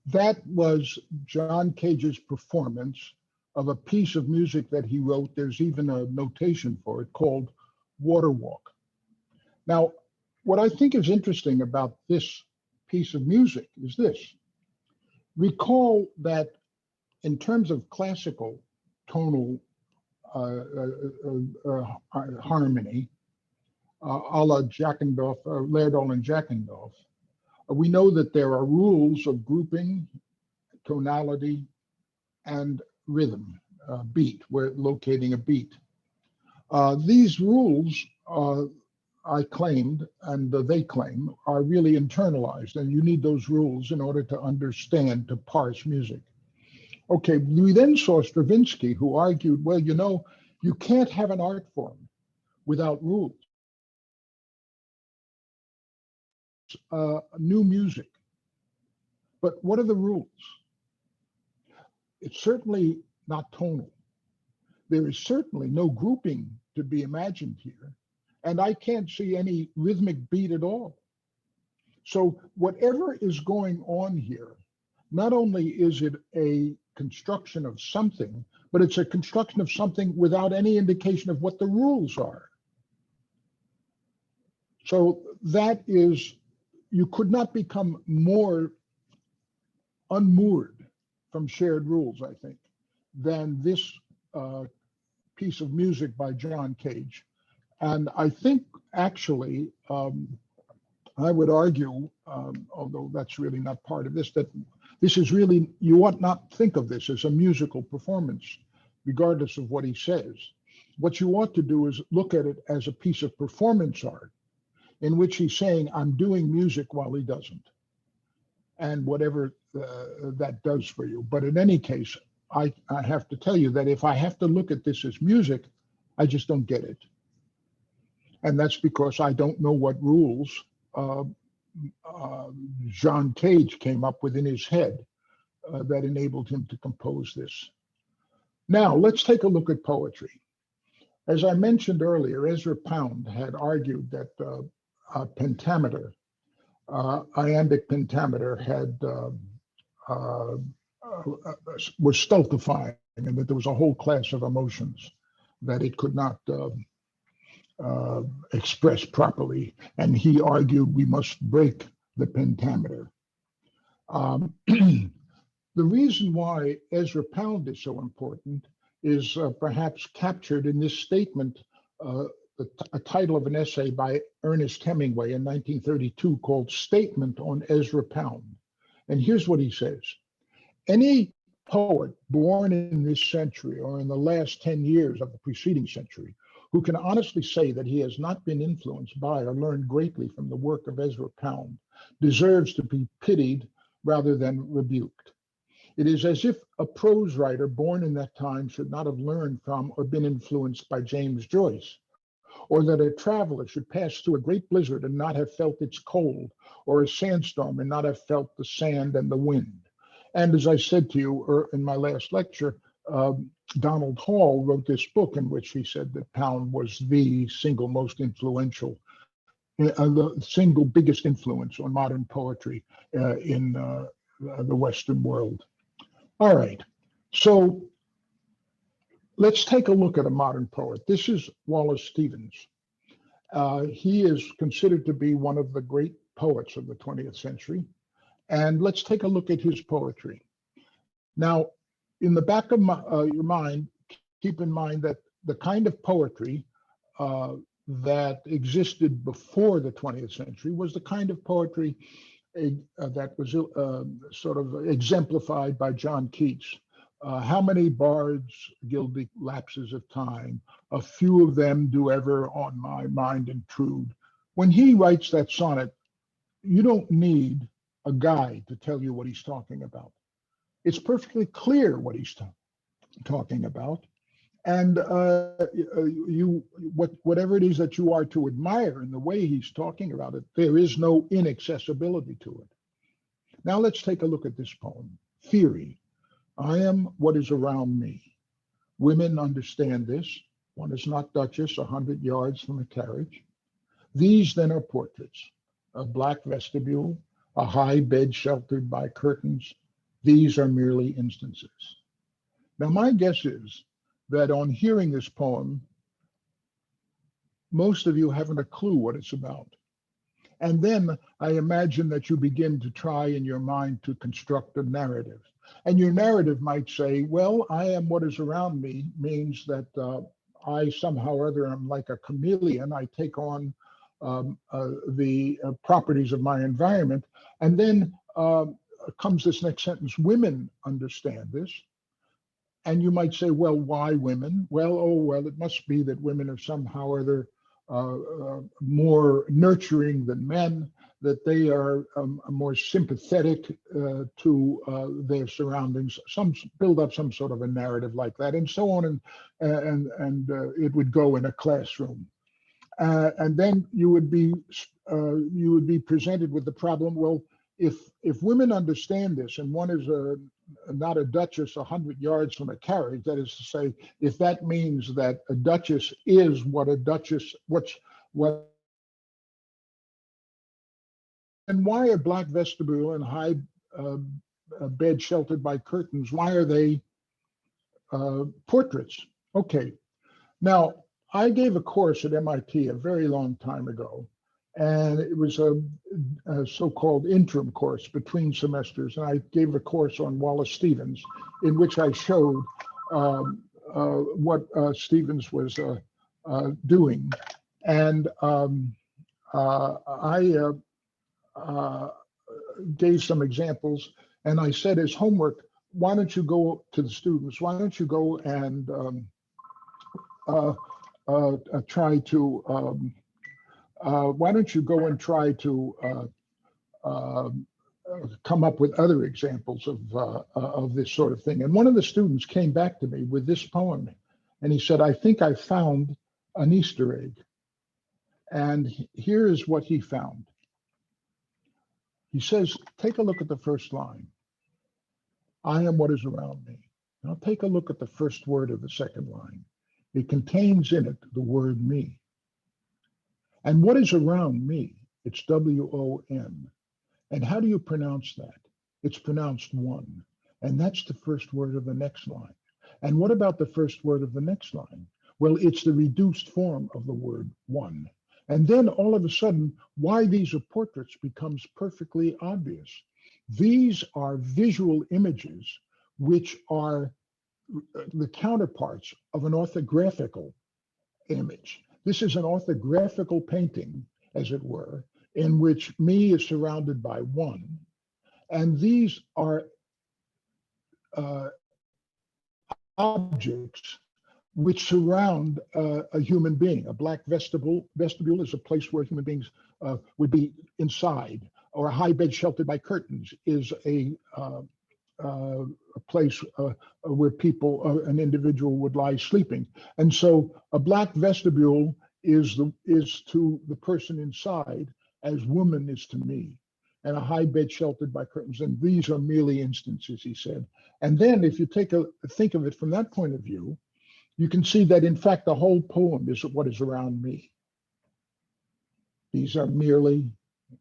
That was John Cage's performance of a piece of music that he wrote. There's even a notation for it called Water Walk. Now, what I think is interesting about this piece of music is this. Recall that in terms of classical tonal harmony, a la Jackendorf, Lerdoll and Jackendorf, we know that there are rules of grouping, tonality, and rhythm, beat. We're locating a beat. These rules, I claimed, and they claim, are really internalized, and you need those rules in order to understand, to parse music. Okay, we then saw Stravinsky, who argued, well, you know, you can't have an art form without rules. New music. But what are the rules? It's certainly not tonal. There is certainly no grouping to be imagined here, and I can't see any rhythmic beat at all. So whatever is going on here, not only is it a construction of something, but it's a construction of something without any indication of what the rules are. So that is, you could not become more unmoored from shared rules, I think, than this piece of music by John Cage. And I think actually, I would argue, although that's really not part of this, that this is really, you ought not think of this as a musical performance, regardless of what he says. What you ought to do is look at it as a piece of performance art in which he's saying, I'm doing music while he doesn't, and whatever that does for you. But in any case, I have to tell you that if I have to look at this as music, I just don't get it. And that's because I don't know what rules John Cage came up with in his head that enabled him to compose this. Now, let's take a look at poetry. As I mentioned earlier, Ezra Pound had argued that a pentameter, iambic pentameter, was stultifying, and that there was a whole class of emotions that it could not express properly. And he argued we must break the pentameter. The reason why Ezra Pound is so important is perhaps captured in this statement, a title of an essay by Ernest Hemingway in 1932 called Statement on Ezra Pound. And here's what he says. Any poet born in this century or in the last 10 years of the preceding century who can honestly say that he has not been influenced by or learned greatly from the work of Ezra Pound deserves to be pitied rather than rebuked. It is as if a prose writer born in that time should not have learned from or been influenced by James Joyce, or that a traveler should pass through a great blizzard and not have felt its cold, or a sandstorm and not have felt the sand and the wind. And as I said to you in my last lecture, Donald Hall wrote this book in which he said that Pound was the single most influential, the single biggest influence on modern poetry in the Western world. All right, so let's take a look at a modern poet. This is Wallace Stevens. He is considered to be one of the great poets of the 20th century. And let's take a look at his poetry. Now, in the back of your mind, keep in mind that the kind of poetry that existed before the 20th century was the kind of poetry that was sort of exemplified by John Keats. How many bards gild the lapses of time? A few of them do ever on my mind intrude. When he writes that sonnet, you don't need a guide to tell you what he's talking about. It's perfectly clear what he's talking about. And whatever it is that you are to admire in the way he's talking about it, there is no inaccessibility to it. Now let's take a look at this poem, Theory. I am what is around me. Women understand this. One is not Duchess 100 yards from a carriage. These then are portraits, a black vestibule, a high bed sheltered by curtains, These are merely instances. Now, my guess is that on hearing this poem, most of you haven't a clue what it's about. And then I imagine that you begin to try in your mind to construct a narrative. And your narrative might say, well, I am what is around me means that I somehow or other am like a chameleon. I take on the properties of my environment. And then comes this next sentence, women understand this. And you might say, well, why women? Well, oh, well, it must be that women are somehow or other more nurturing than men, that they are more sympathetic to their surroundings. Some build up some sort of a narrative like that, and so on, and it would go in a classroom, and then you would be presented with the problem. Well, if women understand this, and one is not a duchess 100 yards from a carriage, that is to say, if that means that a duchess is what a duchess, what, and why are black vestibule and high bed sheltered by curtains, why are they portraits? Okay, now I gave a course at MIT a very long time ago, and it was a so-called interim course between semesters. And I gave a course on Wallace Stevens, in which I showed what Stevens was doing. And I gave some examples, and I said as homework, why don't you go to the students, why don't you go and try to why don't you go and try to come up with other examples of this sort of thing? And one of the students came back to me with this poem, and he said, I think I found an Easter egg. And here is what he found. He says, take a look at the first line. I am what is around me. Now take a look at the first word of the second line. It contains in it the word me. And what is around me? It's W-O-N. And how do you pronounce that? It's pronounced one. And that's the first word of the next line. And what about the first word of the next line? Well, it's the reduced form of the word one. And then all of a sudden, why these are portraits becomes perfectly obvious. These are visual images which are the counterparts of an orthographical image. This is an orthographical painting, as it were, in which me is surrounded by one. And these are objects which surround a human being. A black vestibule is a place where human beings would be inside, or a high bed sheltered by curtains is a place where people, an individual would lie sleeping. And so a black vestibule is to the person inside as woman is to me, and a high bed sheltered by curtains. And these are merely instances, he said. And then if you think of it from that point of view, you can see that in fact the whole poem is what is around me. These are merely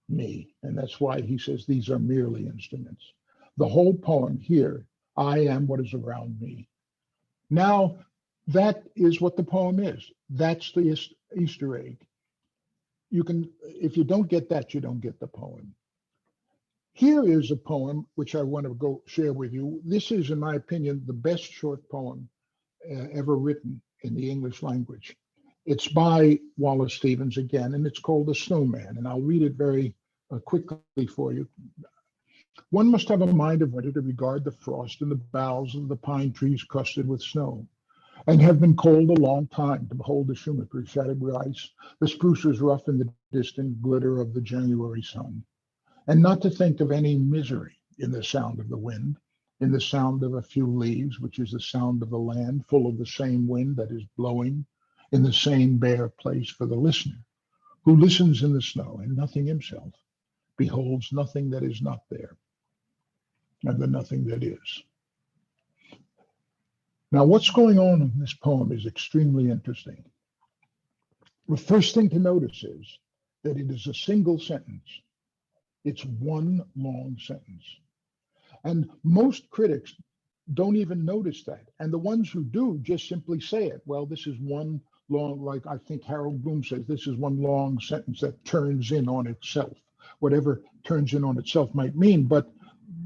me. And that's why he says these are merely instruments. The whole poem here, I am what is around me. Now, that is what the poem is. That's the Easter egg. You can, if you don't get that, you don't get the poem. Here is a poem which I want to go share with you. This is, in my opinion, the best short poem ever written in the English language. It's by Wallace Stevens again, and it's called The Snowman. And I'll read it very quickly for you. One must have a mind of winter to regard the frost in the boughs of the pine trees crusted with snow, and have been cold a long time to behold the shoemaker shattered with ice, the spruces rough in the distant glitter of the January sun, and not to think of any misery in the sound of the wind, in the sound of a few leaves, which is the sound of the land full of the same wind that is blowing in the same bare place for the listener, who listens in the snow and nothing himself, beholds nothing that is not there, and the nothing that is. Now, what's going on in this poem is extremely interesting. The first thing to notice is that it is a single sentence. It's one long sentence. And most critics don't even notice that. And the ones who do just simply say it. Well, this is one long, like I think Harold Bloom says, this is one long sentence that turns in on itself, whatever turns in on itself might mean. But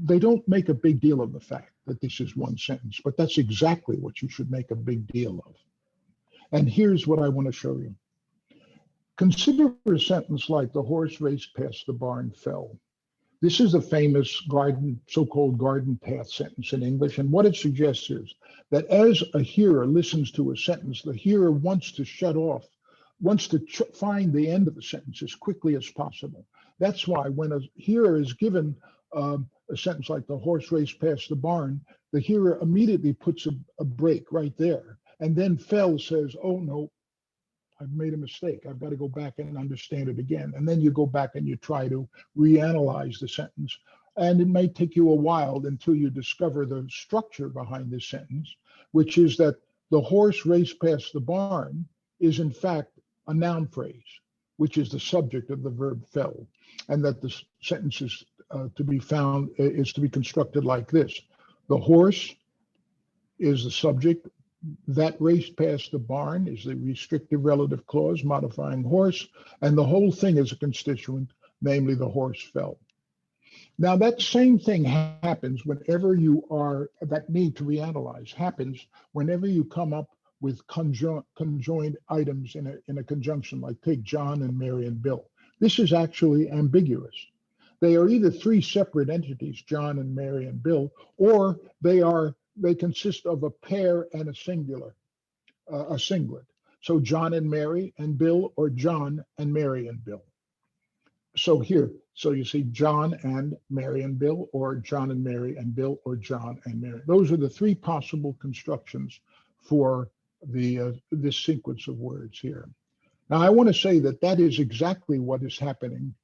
they don't make a big deal of the fact that this is one sentence, but that's exactly what you should make a big deal of. And here's what I want to show you. Consider a sentence like the horse raced past the barn fell. This is a famous garden, so-called garden path sentence in English. And what it suggests is that as a hearer listens to a sentence, the hearer wants to shut off, wants to find the end of the sentence as quickly as possible. That's why when a hearer is given a sentence like the horse raced past the barn, the hearer immediately puts a break right there. And then fell says, oh no, I've made a mistake. I've got to go back and understand it again. And then you go back and you try to reanalyze the sentence. And it may take you a while until you discover the structure behind this sentence, which is that the horse raced past the barn is in fact a noun phrase, which is the subject of the verb fell. And that the sentence is to be constructed like this. The horse is the subject. That raced past the barn is the restrictive relative clause modifying horse, and the whole thing is a constituent, namely the horse fell. Now that same thing happens whenever you are, that need to reanalyze happens whenever you come up with conjoined items in a conjunction, like take John and Mary and Bill. This is actually ambiguous. They are either three separate entities, John and Mary and Bill, or they consist of a pair and a singular, a singlet. So John and Mary and Bill, or John and Mary and Bill. So here, so you see John and Mary and Bill, or John and Mary and Bill, or John and Mary. Those are the three possible constructions for this sequence of words here. Now I want to say that that is exactly what is happening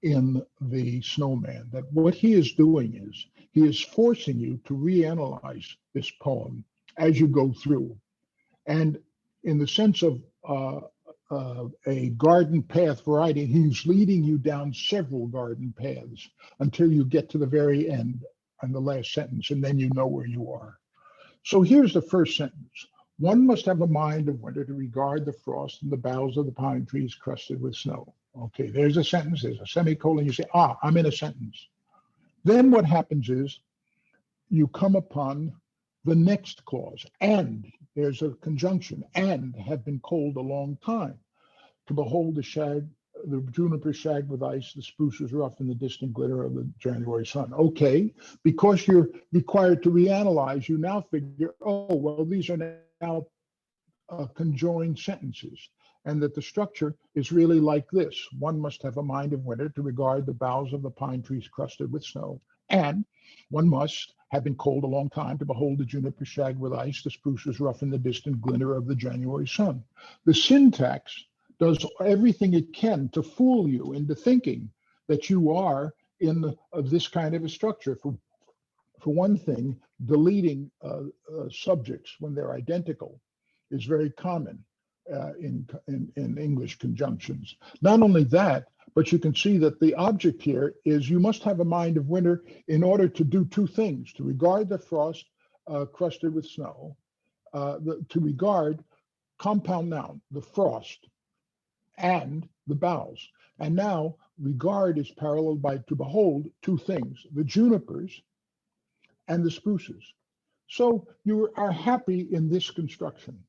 in The Snowman, that what he is doing is he is forcing you to reanalyze this poem as you go through. And in the sense of a garden path variety, he's leading you down several garden paths until you get to the very end and the last sentence, and then you know where you are. So here's the first sentence. One must have a mind of winter to regard the frost in the boughs of the pine trees crusted with snow. Okay, there's a sentence, there's a semicolon, you say, I'm in a sentence. Then what happens is you come upon the next clause, and there's a conjunction, and have been cold a long time. To behold the juniper shagged with ice, the spruces rough in the distant glitter of the January sun. Okay, because you're required to reanalyze, you now figure, oh, well, these are now conjoined sentences, and that the structure is really like this. One must have a mind of winter to regard the boughs of the pine trees crusted with snow, and one must have been cold a long time to behold the juniper shagged with ice, the spruces rough in the distant glitter of the January sun. The syntax does everything it can to fool you into thinking that you are in this kind of a structure. For one thing, deleting subjects when they're identical is very common in English conjunctions. Not only that, but you can see that the object here is you must have a mind of winter in order to do two things: to regard the frost crusted with snow, to regard compound noun, the frost, and the boughs. And now regard is paralleled by to behold, two things: the junipers and the spruces. So you are happy in this construction.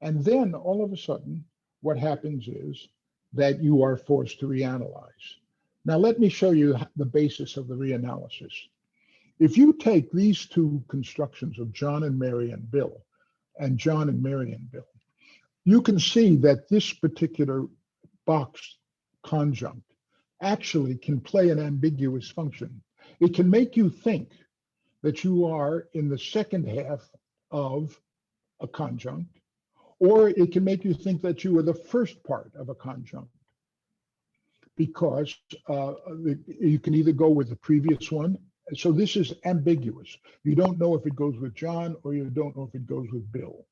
And then all of a sudden, what happens is that you are forced to reanalyze. Now, let me show you the basis of the reanalysis. If you take these two constructions of John and Mary and Bill, and John and Mary and Bill, you can see that this particular box conjunct actually can play an ambiguous function. It can make you think that you are in the second half of a conjunct, or it can make you think that you are the first part of a conjunct, because you can either go with the previous one. So this is ambiguous. You don't know if it goes with John or you don't know if it goes with Bill.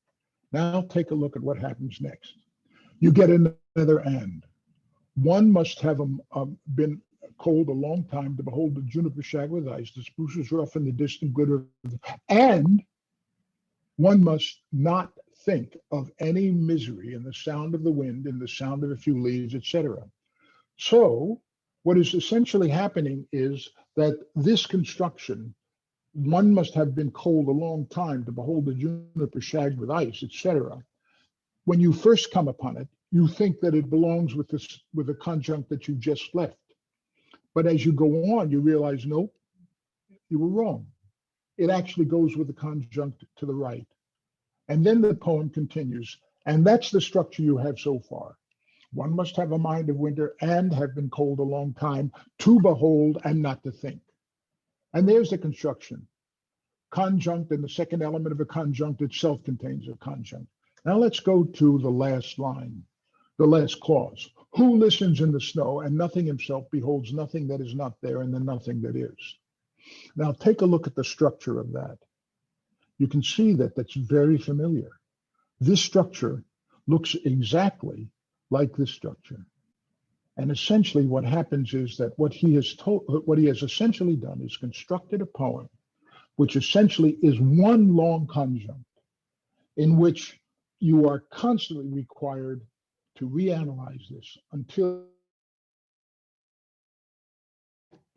Now take a look at what happens next. You get another and. One must have been cold a long time to behold the juniper shag with ice, the spruces rough in the distant glitter, and one must not think of any misery in the sound of the wind, in the sound of a few leaves, etc. So what is essentially happening is that this construction, one must have been cold a long time to behold the juniper shagged with ice, etc. When you first come upon it, you think that it belongs with the conjunct that you just left. But as you go on, you realize, nope, you were wrong. It actually goes with the conjunct to the right. And then the poem continues. And that's the structure you have so far. One must have a mind of winter and have been cold a long time to behold and not to think. And there's the construction. Conjunct, and the second element of a conjunct itself contains a conjunct. Now let's go to the last line, the last clause. Who listens in the snow and nothing himself beholds nothing that is not there and the nothing that is. Now take a look at the structure of that. You can see that that's very familiar. This structure looks exactly like this structure. And essentially what happens is that what he has essentially done is constructed a poem, which essentially is one long conjunct in which you are constantly required to reanalyze this until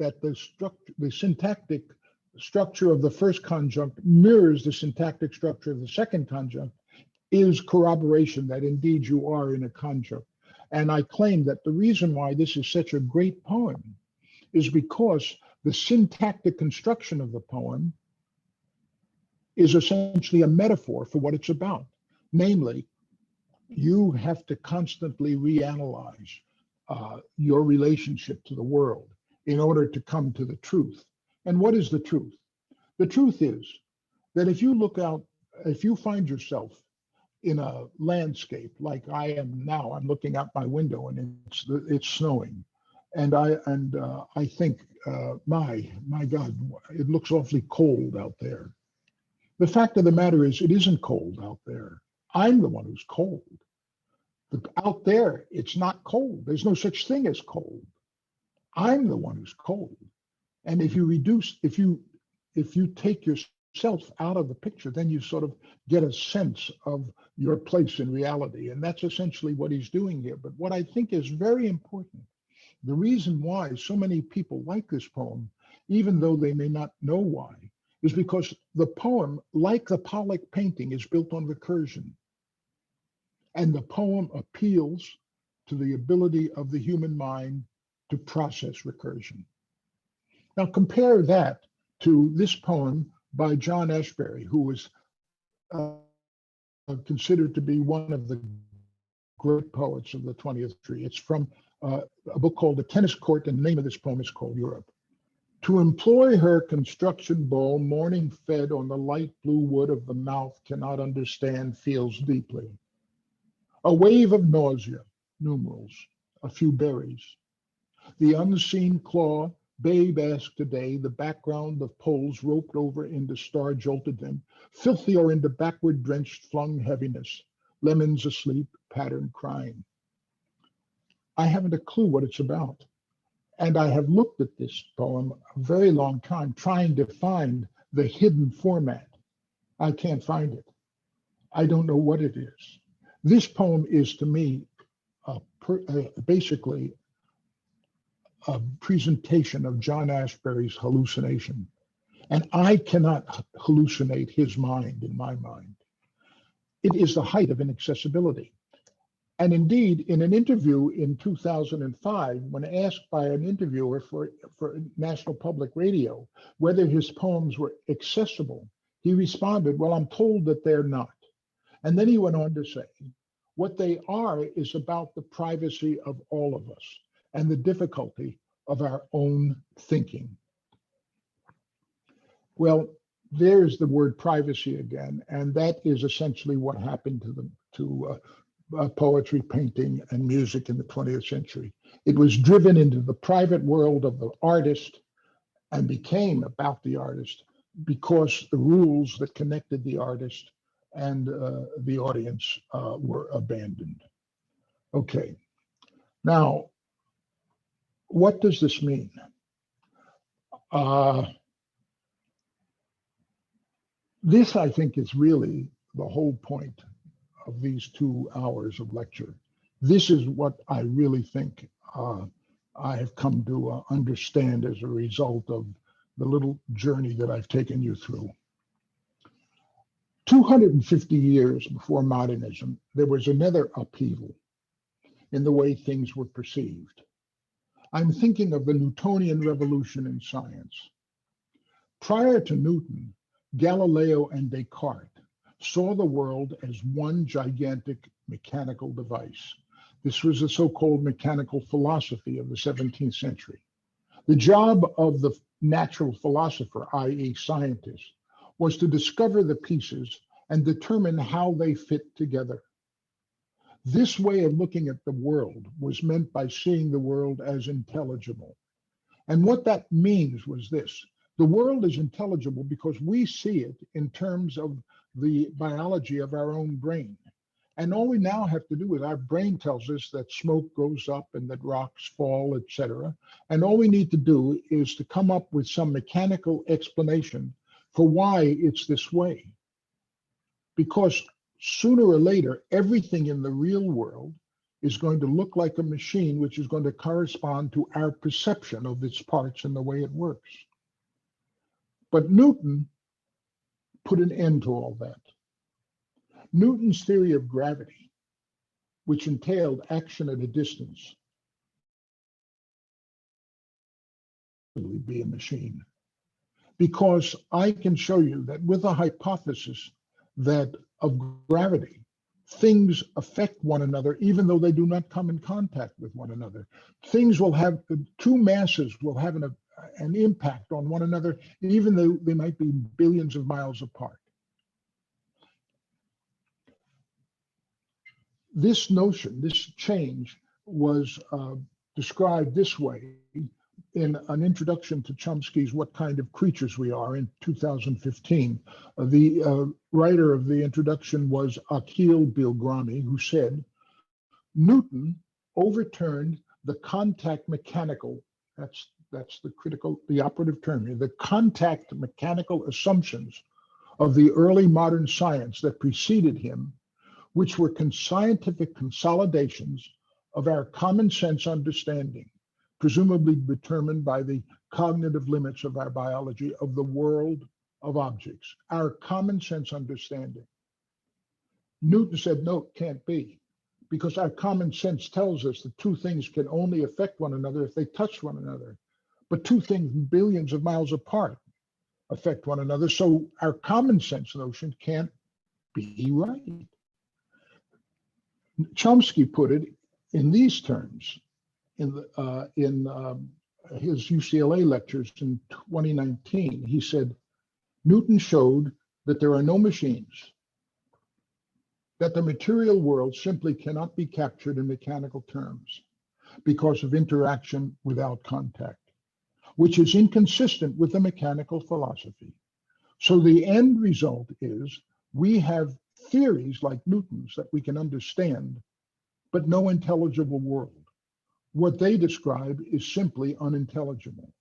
that the syntactic structure of the first conjunct mirrors the syntactic structure of the second conjunct is corroboration that indeed you are in a conjunct. And I claim that the reason why this is such a great poem is because the syntactic construction of the poem is essentially a metaphor for what it's about. Namely, you have to constantly reanalyze your relationship to the world in order to come to the truth. And what is the truth? The truth is that if you look out, if you find yourself in a landscape like I am now, I'm looking out my window and it's snowing, and I think, my God, it looks awfully cold out there. The fact of the matter is, it isn't cold out there. I'm the one who's cold. Out there, it's not cold. There's no such thing as cold. I'm the one who's cold. And if you take yourself out of the picture, then you sort of get a sense of your place in reality. And that's essentially what he's doing here. But what I think is very important, the reason why so many people like this poem, even though they may not know why, is because the poem, like the Pollock painting, is built on recursion. And the poem appeals to the ability of the human mind to process recursion. Now compare that to this poem by John Ashbery, who was considered to be one of the great poets of the 20th century. It's from a book called The Tennis Court, and the name of this poem is called Europe. To employ her construction bowl, morning fed on the light blue wood of the mouth, cannot understand, feels deeply. A wave of nausea, numerals, a few berries. The unseen claw, babe asked today, the background of poles roped over into star jolted them, filthy or into backward drenched flung heaviness, lemons asleep, pattern crying. I haven't a clue what it's about. And I have looked at this poem a very long time, trying to find the hidden format. I can't find it. I don't know what it is. This poem is, to me, basically a presentation of John Ashbery's hallucination. And I cannot hallucinate his mind in my mind. It is the height of inaccessibility. And indeed, in an interview in 2005, when asked by an interviewer for National Public Radio whether his poems were accessible, he responded, well, I'm told that they're not. And then he went on to say, what they are is about the privacy of all of us and the difficulty of our own thinking. Well, there's the word privacy again, and that is essentially what happened to poetry, painting, and music in the 20th century. It was driven into the private world of the artist and became about the artist because the rules that connected the artist and the audience were abandoned. Okay, now what does this mean? This, I think, is really the whole point of these 2 hours of lecture. This is what I really think I have come to understand as a result of the little journey that I've taken you through. 250 years before modernism, there was another upheaval in the way things were perceived. I'm thinking of the Newtonian revolution in science. Prior to Newton, Galileo and Descartes saw the world as one gigantic mechanical device. This was the so-called mechanical philosophy of the 17th century. The job of the natural philosopher, i.e. scientist, was to discover the pieces and determine how they fit together. This way of looking at the world was meant by seeing the world as intelligible. And what that means was this: the world is intelligible because we see it in terms of the biology of our own brain. And all we now have to do is our brain tells us that smoke goes up and that rocks fall, etc. And all we need to do is to come up with some mechanical explanation for why it's this way. Because sooner or later, everything in the real world is going to look like a machine, which is going to correspond to our perception of its parts and the way it works. But Newton put an end to all that. Newton's theory of gravity, which entailed action at a distance, would be a machine. Because I can show you that with a hypothesis that of gravity, things affect one another even though they do not come in contact with one another. Things will have, two masses will have an impact on one another even though they might be billions of miles apart. This notion, this change, was described this way in an introduction to Chomsky's What Kind of Creatures We Are in 2015. The writer of the introduction was Akhil Bilgrami, who said, Newton overturned the contact mechanical, that's the operative term here, the contact mechanical assumptions of the early modern science that preceded him, which were scientific consolidations of our common sense understanding, presumably determined by the cognitive limits of our biology of the world of objects, our common sense understanding. Newton said, no, it can't be, because our common sense tells us that two things can only affect one another if they touch one another, but two things billions of miles apart affect one another, so our common sense notion can't be right. Chomsky put it in these terms in his UCLA lectures in 2019. He said, Newton showed that there are no machines, that the material world simply cannot be captured in mechanical terms because of interaction without contact, which is inconsistent with the mechanical philosophy. So the end result is we have theories like Newton's that we can understand, but no intelligible world. What they describe is simply unintelligible.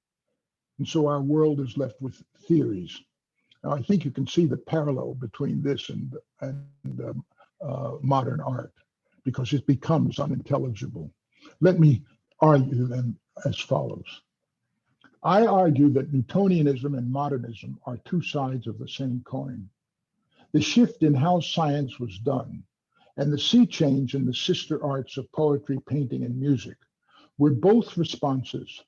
And so our world is left with theories. Now, I think you can see the parallel between this and modern art, because it becomes unintelligible. Let me argue then as follows. I argue that Newtonianism and modernism are two sides of the same coin. The shift in how science was done and the sea change in the sister arts of poetry, painting, and music were both responses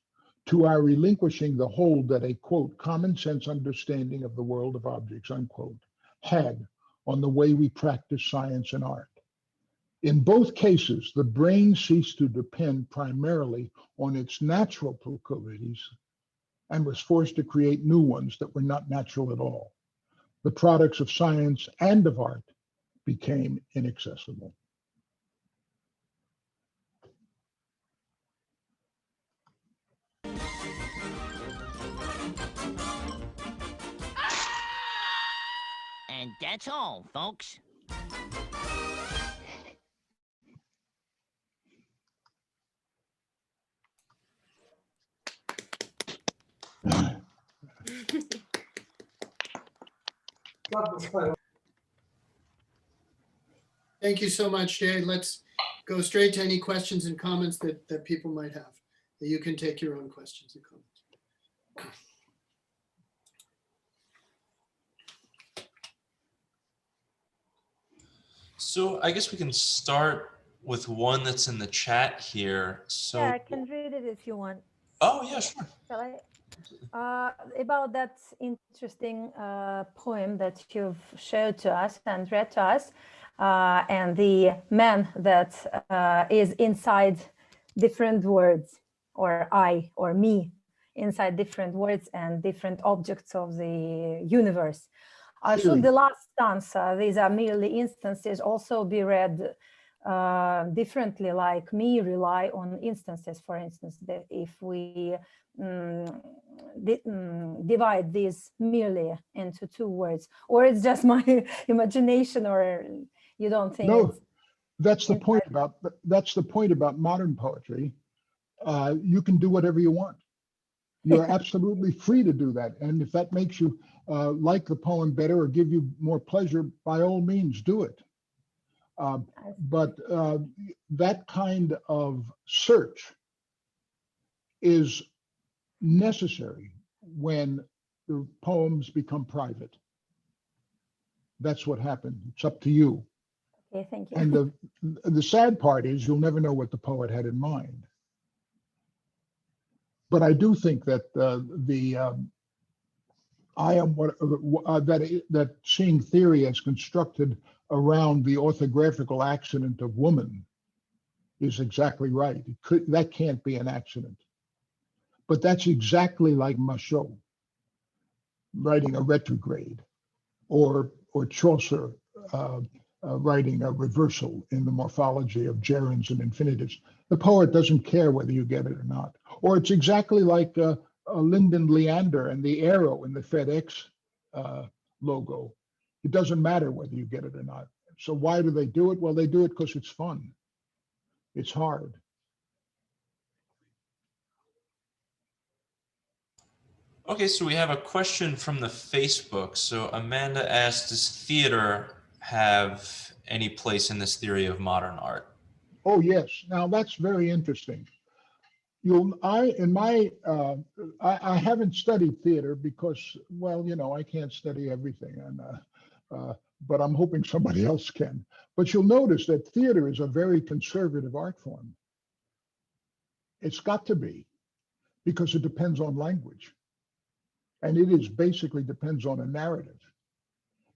to our relinquishing the hold that a, quote, common sense understanding of the world of objects, unquote, had on the way we practice science and art. In both cases, the brain ceased to depend primarily on its natural proclivities and was forced to create new ones that were not natural at all. The products of science and of art became inaccessible. And that's all, folks. Thank you so much, Jay. Let's go straight to any questions and comments that people might have. You can take your own questions and comments. So I guess we can start with one that's in the chat here. So, Yeah, I can read it if you want. oh yeah, sure. Shall I? About that interesting poem that you've showed to us and read to us, and the man that is inside different words, or I, or me, inside different words and different objects of the universe. Should the last stanza, these are merely instances, also be read differently, like me rely on instances, for instance, that if we divide these merely into two words, or it's just my imagination, or you don't think? No, that's the point about modern poetry. You can do whatever you want. You're absolutely free to do that. And if that makes you like the poem better or give you more pleasure, by all means, do it. But that kind of search is necessary when the poems become private. That's what happened. It's up to you. Okay, thank you. And the sad part is you'll never know what the poet had in mind. But I do think that that seeing theory as constructed around the orthographical accident of woman is exactly right. That can't be an accident. But that's exactly like Machaut writing a retrograde, or Chaucer writing a reversal in the morphology of gerunds and infinitives. The poet doesn't care whether you get it or not. Or it's exactly like Lyndon Leander and the arrow in the FedEx logo. It doesn't matter whether you get it or not. So why do they do it? Well, they do it because it's fun. It's hard. Okay, so we have a question from the Facebook. So Amanda asked, does theater have any place in this theory of modern art? Oh, yes. Now that's very interesting. I haven't studied theater because, well, you know, I can't study everything, and but I'm hoping somebody else can. But you'll notice that theater is a very conservative art form. It's got to be, because it depends on language. And it is basically depends on a narrative.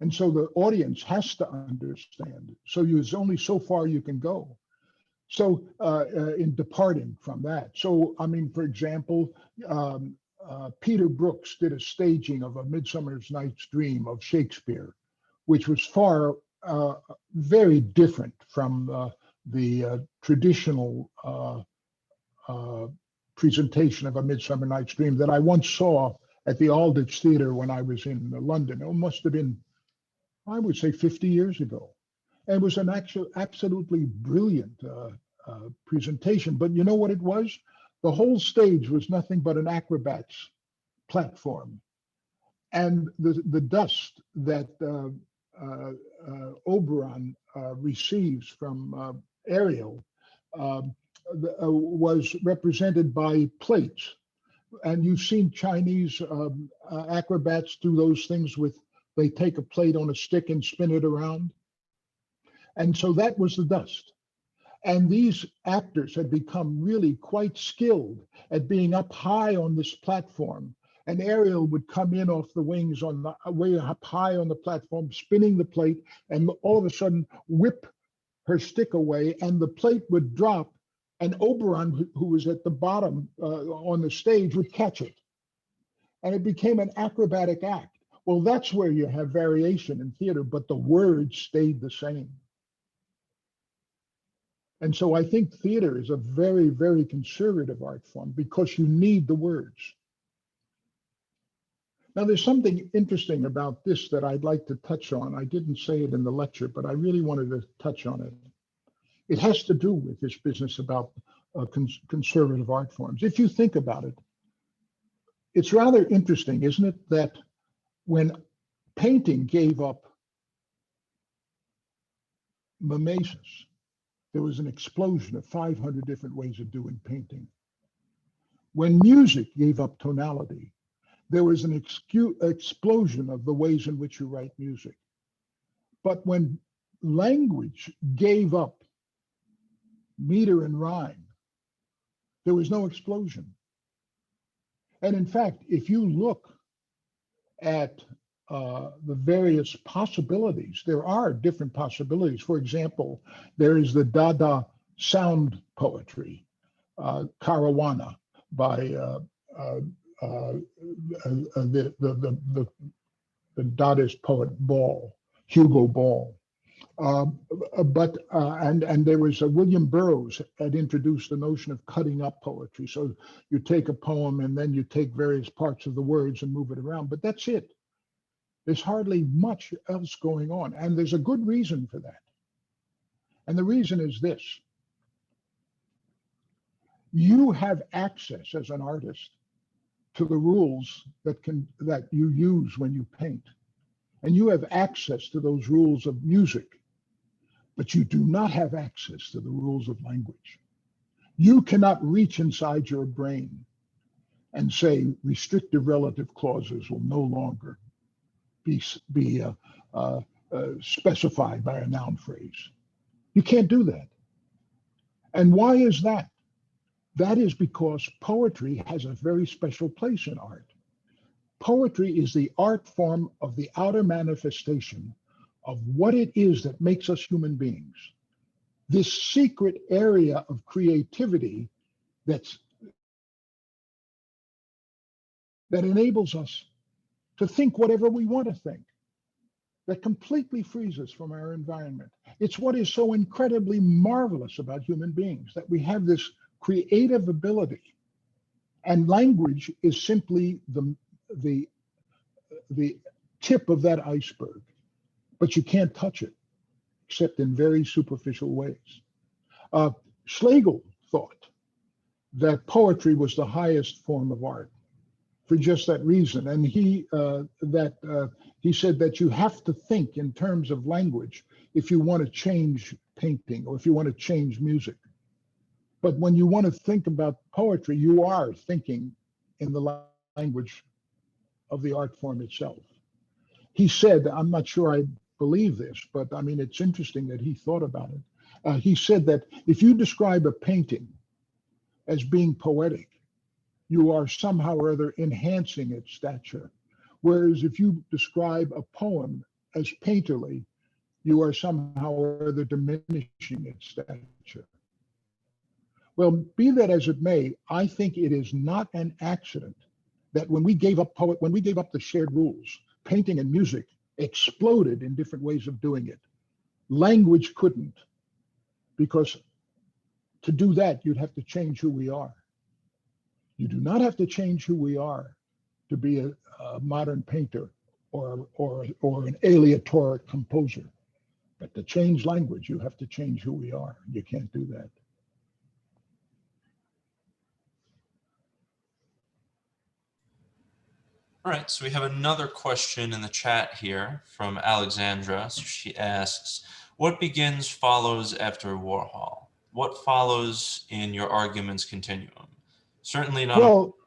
And so the audience has to understand. So there's only so far you can go. So in departing from that. So, I mean, for example, Peter Brooks did a staging of A Midsummer's Night's Dream of Shakespeare, which was very different from the traditional presentation of A Midsummer Night's Dream that I once saw at the Aldwych Theatre when I was in London. It must have been, I would say, 50 years ago. And it was an absolutely brilliant presentation. But you know what it was? The whole stage was nothing but an acrobat's platform. And the dust that Oberon receives from Ariel was represented by plates. And you've seen Chinese acrobats do those things they take a plate on a stick and spin it around. And so that was the dust. And these actors had become really quite skilled at being up high on this platform. And Ariel would come in off the wings way up high on the platform, spinning the plate, and all of a sudden whip her stick away, and the plate would drop, and Oberon, who was at the bottom on the stage, would catch it. And it became an acrobatic act. Well, that's where you have variation in theater, but the words stayed the same. And so I think theater is a very, very conservative art form because you need the words. Now, there's something interesting about this that I'd like to touch on. I didn't say it in the lecture, but I really wanted to touch on it. It has to do with this business about conservative art forms. If you think about it, it's rather interesting, isn't it, that when painting gave up mimesis. There was an explosion of 500 different ways of doing painting. When music gave up tonality, there was an explosion of the ways in which you write music. But when language gave up meter and rhyme, there was no explosion. And in fact, if you look at the various possibilities, there are different possibilities. For example, there is the Dada sound poetry, Caruana, by the Dadaist poet Ball, Hugo Ball. And there was William Burroughs had introduced the notion of cutting up poetry. So you take a poem and then you take various parts of the words and move it around, but that's it. There's hardly much else going on. And there's a good reason for that. And the reason is this. You have access as an artist to the rules that you use when you paint. And you have access to those rules of music, but you do not have access to the rules of language. You cannot reach inside your brain and say restrictive relative clauses will no longer be specified by a noun phrase. You can't do that. And why is that? That is because poetry has a very special place in art. Poetry is the art form of the outer manifestation of what it is that makes us human beings. This secret area of creativity that enables us to think whatever we want to think, that completely frees us from our environment. It's what is so incredibly marvelous about human beings, that we have this creative ability. And language is simply the tip of that iceberg, but you can't touch it except in very superficial ways. Schlegel thought that poetry was the highest form of art for just that reason. And he said that you have to think in terms of language if you want to change painting or if you want to change music. But when you want to think about poetry, you are thinking in the language of the art form itself. He said, I'm not sure I believe this, but I mean, it's interesting that he thought about it. He said that if you describe a painting as being poetic, you are somehow or other enhancing its stature. Whereas if you describe a poem as painterly, you are somehow or other diminishing its stature. Well, be that as it may, I think it is not an accident that when we gave up the shared rules, painting and music exploded in different ways of doing it. Language couldn't, because to do that, you'd have to change who we are. You do not have to change who we are to be a modern painter or an aleatoric composer. But to change language, you have to change who we are. You can't do that. All right, so we have another question in the chat here from Alexandra. So she asks, what begins follows after Warhol? What follows in your argument's continuum? Certainly not. Well,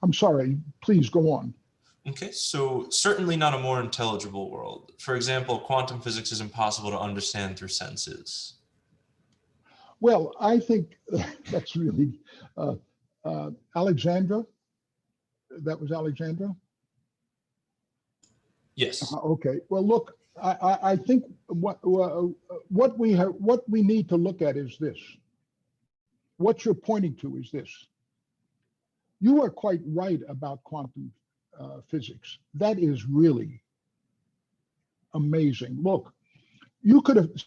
I'm sorry, please go on. Okay, so certainly not a more intelligible world. For example, quantum physics is impossible to understand through senses. Well, I think that's really Alexandra. That was Alexandra? Yes. Okay. Well, look, I think what we need to look at is this. What you're pointing to is this. You are quite right about quantum physics. That is really amazing. Look,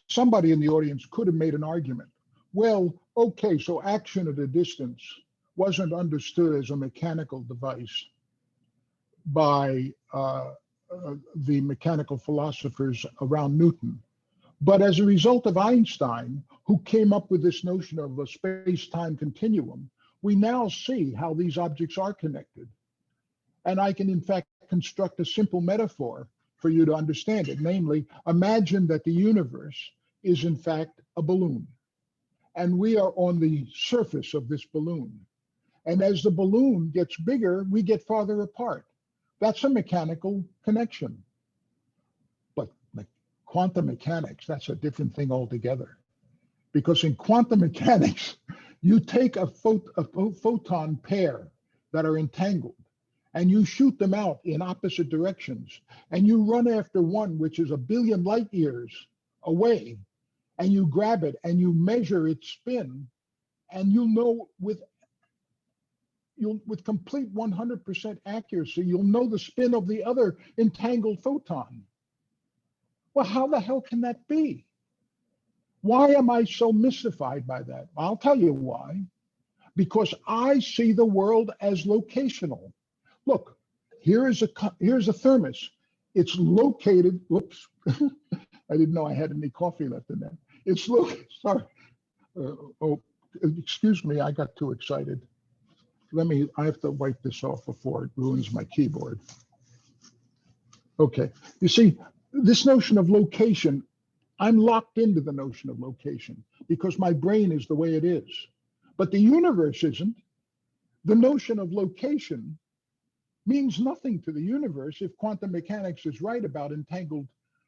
somebody in the audience could have made an argument. Well, okay, so action at a distance wasn't understood as a mechanical device by the mechanical philosophers around Newton. But as a result of Einstein, who came up with this notion of a space-time continuum, we now see how these objects are connected. And I can, in fact, construct a simple metaphor for you to understand it. Namely, imagine that the universe is in fact a balloon, and we are on the surface of this balloon. And as the balloon gets bigger, we get farther apart. That's a mechanical connection. But quantum mechanics, that's a different thing altogether. Because in quantum mechanics, you take a photon pair that are entangled, and you shoot them out in opposite directions, and you run after one which is 1 billion light years away, and you grab it and you measure its spin, and you'll know with complete 100% accuracy, you'll know the spin of the other entangled photon. Well, how the hell can that be? Why am I so mystified by that? I'll tell you why. Because I see the world as locational. Look, here's a thermos. It's located, whoops, I didn't know I had any coffee left in there. It's located, sorry. Oh, excuse me, I got too excited. I have to wipe this off before it ruins my keyboard. Okay, you see, this notion of location, I'm locked into the notion of location because my brain is the way it is. But the universe isn't. The notion of location means nothing to the universe if quantum mechanics is right about entangled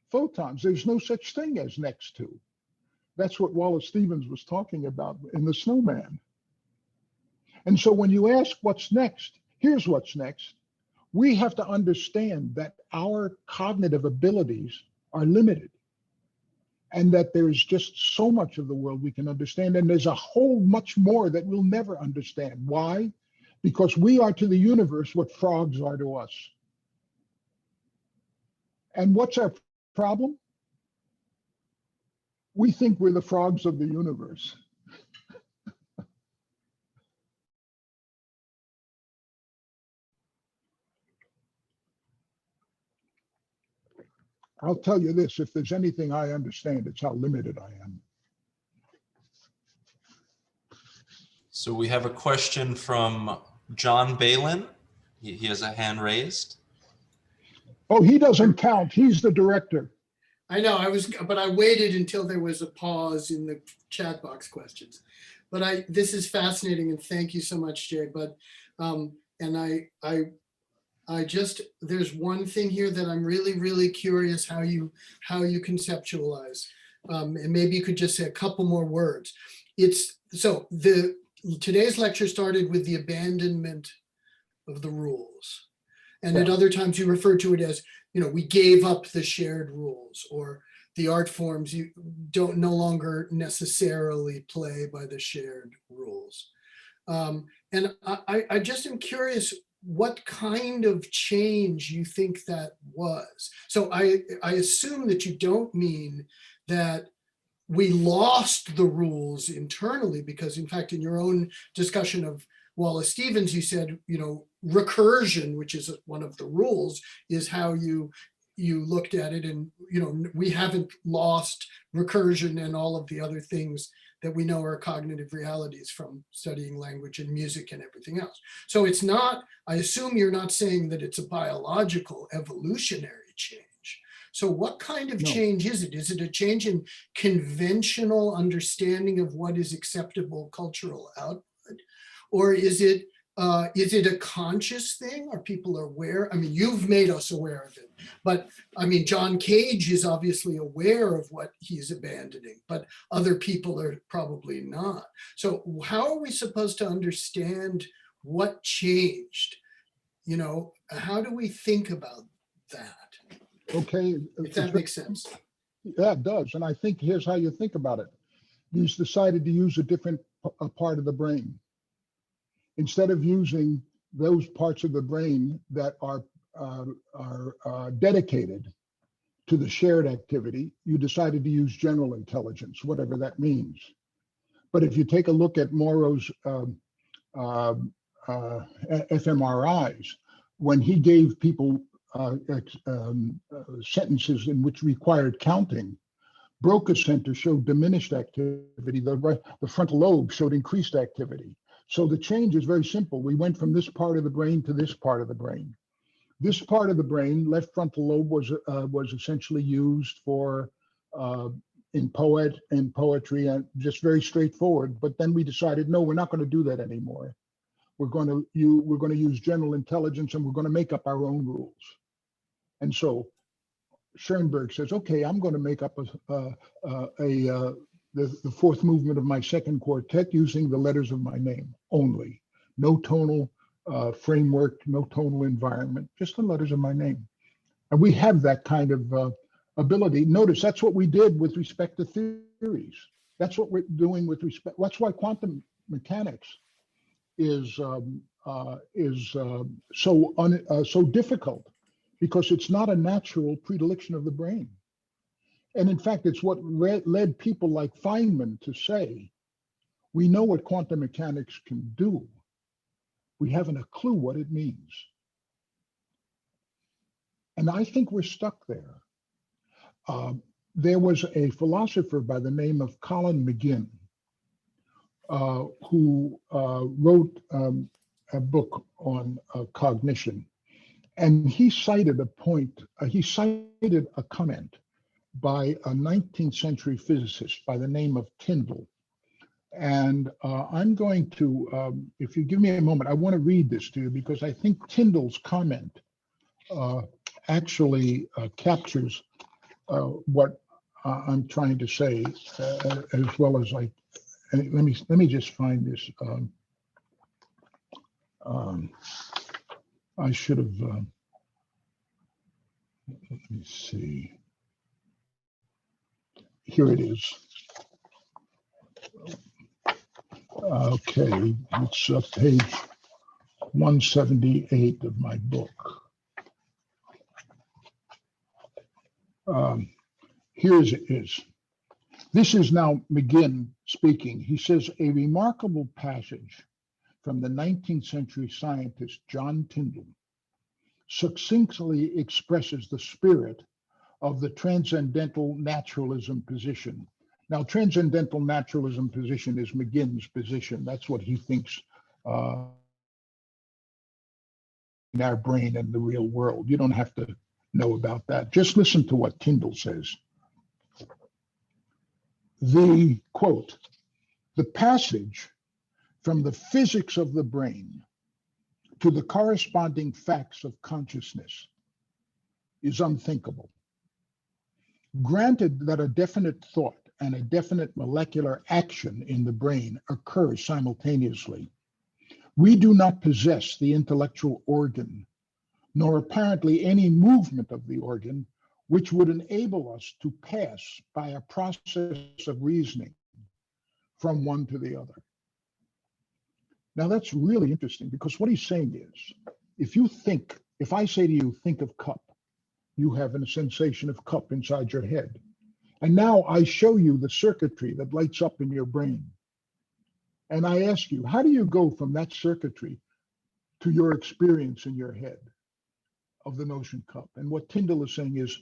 photons. There's no such thing as next to. That's what Wallace Stevens was talking about in The Snowman. And so when you ask what's next, here's what's next. We have to understand that our cognitive abilities are limited, and that there's just so much of the world we can understand, and there's a whole much more that we'll never understand. Why? Because we are to the universe what frogs are to us. And what's our problem? We think we're the frogs of the universe. I'll tell you this, if there's anything I understand, it's how limited I am. So we have a question from John Balin. He has a hand raised. Oh, he doesn't count. He's the director. I know, but I waited until there was a pause in the chat box questions. But this is fascinating, and thank you so much, Jay. But and I just, there's one thing here that I'm really, really curious how you conceptualize. And maybe you could just say a couple more words. Today's lecture started with the abandonment of the rules. And at other times you refer to it as, we gave up the shared rules, or the art forms you don't no longer necessarily play by the shared rules. And I just am curious what kind of change you think that was. So I assume that you don't mean that we lost the rules internally, because in fact, in your own discussion of Wallace Stevens, you said, recursion, which is one of the rules, is how you looked at it. And, we haven't lost recursion and all of the other things that we know are cognitive realities from studying language and music and everything else. So it's not, I assume you're not saying that it's a biological evolutionary change. So what kind of change is it? Is it a change in conventional understanding of what is acceptable cultural output? Or is it a conscious thing? Are people aware? I mean, you've made us aware of it, but I mean, John Cage is obviously aware of what he's abandoning, but other people are probably not. So how are we supposed to understand what changed? How do we think about that? Okay. If that makes sense. Yeah, it does. And I think here's how you think about it. You've decided to use a different part of the brain. Instead of using those parts of the brain that are dedicated to the shared activity, you decided to use general intelligence, whatever that means. But if you take a look at Morrow's fMRIs, when he gave people sentences in which required counting, Broca Center showed diminished activity. The frontal lobe showed increased activity. So the change is very simple. We went from this part of the brain to this part of the brain. This part of the brain, left frontal lobe, was essentially used for in poetry, and just very straightforward. But then we decided, no, we're not going to do that anymore. We're going to use general intelligence, and we're going to make up our own rules. And so Schoenberg says, okay, I'm going to make up the fourth movement of my second quartet using the letters of my name only. No tonal framework, no tonal environment, just the letters of my name. And we have that kind of ability. Notice that's what we did with respect to theories. That's what we're doing with respect. That's why quantum mechanics is so difficult, because it's not a natural predilection of the brain. And in fact, it's what led people like Feynman to say, we know what quantum mechanics can do. We haven't a clue what it means. And I think we're stuck there. There was a philosopher by the name of Colin McGinn who wrote a book on cognition. And he cited a comment by a 19th century physicist by the name of Tyndall. And I'm going to, if you give me a moment, I want to read this to you, because I think Tyndall's comment actually captures what I'm trying to say, as well as let me just find this. I should have, let me see. Here it is. Okay, it's page 178 of my book. Here it is. This is now McGinn speaking. He says, a remarkable passage from the 19th century scientist John Tyndall succinctly expresses the spirit of the transcendental naturalism position. Now, transcendental naturalism position is McGinn's position. That's what he thinks in our brain and the real world. You don't have to know about that. Just listen to what Tyndall says. The quote, the passage from the physics of the brain to the corresponding facts of consciousness is unthinkable. Granted that a definite thought and a definite molecular action in the brain occurs simultaneously, we do not possess the intellectual organ, nor apparently any movement of the organ, which would enable us to pass by a process of reasoning from one to the other. Now that's really interesting, because what he's saying is, if I say to you, think of cup, you have a sensation of cup inside your head. And now I show you the circuitry that lights up in your brain. And I ask you, how do you go from that circuitry to your experience in your head of the notion cup? And what Tyndall is saying is,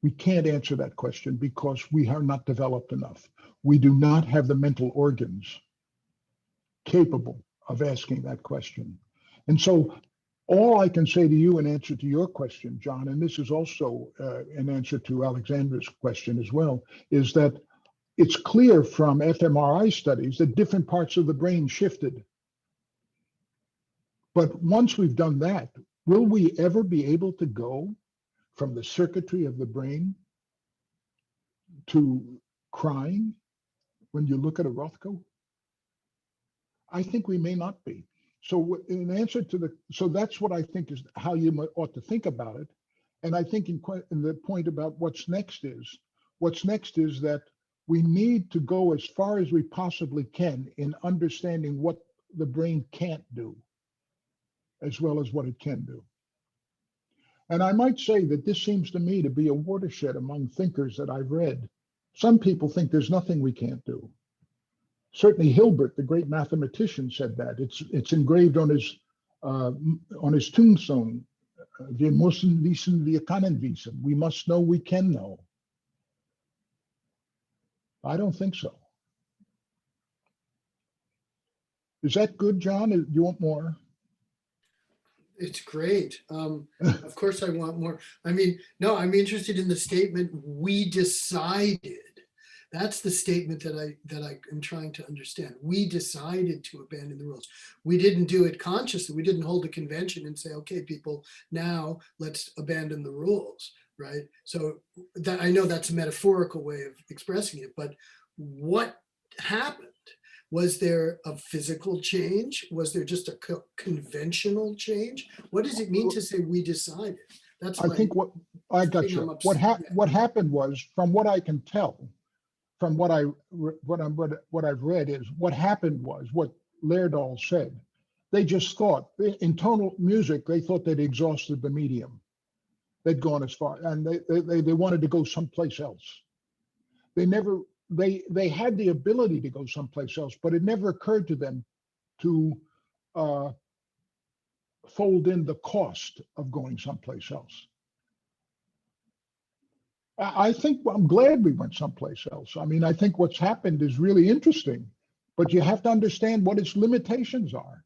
we can't answer that question because we are not developed enough. We do not have the mental organs capable of asking that question. And so all I can say to you in answer to your question, John, and this is also an answer to Alexandra's question as well, is that it's clear from fMRI studies that different parts of the brain shifted. But once we've done that, will we ever be able to go from the circuitry of the brain to crying when you look at a Rothko? I think we may not be. So in answer to so that's what I think is how you ought to think about it. And I think in the point about what's next is that we need to go as far as we possibly can in understanding what the brain can't do, as well as what it can do. And I might say that this seems to me to be a watershed among thinkers that I've read. Some people think there's nothing we can't do. Certainly Hilbert, the great mathematician, said that. It's engraved on his tombstone. Wir müssen wissen, wir können wissen. We must know, we can know. I don't think so. Is that good, John? Do you want more? It's great. Of course I want more. I mean, no, I'm interested in the statement, we decided. That's the statement that I am trying to understand. We decided to abandon the rules. We didn't do it consciously. We didn't hold a convention and say, okay, people, now let's abandon the rules, right? So that, I know that's a metaphorical way of expressing it, but what happened? Was there a physical change? Was there just a conventional change? What does it mean to say we decided? That's I think what I got thing I'm you. upset- What happened was, from what I can tell, from what I've read, is what happened was what Laerdal said. They just thought in tonal music, they thought they'd exhausted the medium. They'd gone as far, and they wanted to go someplace else. They had the ability to go someplace else, but it never occurred to them to fold in the cost of going someplace else. I think I'm glad we went someplace else. I mean, I think what's happened is really interesting, but you have to understand what its limitations are.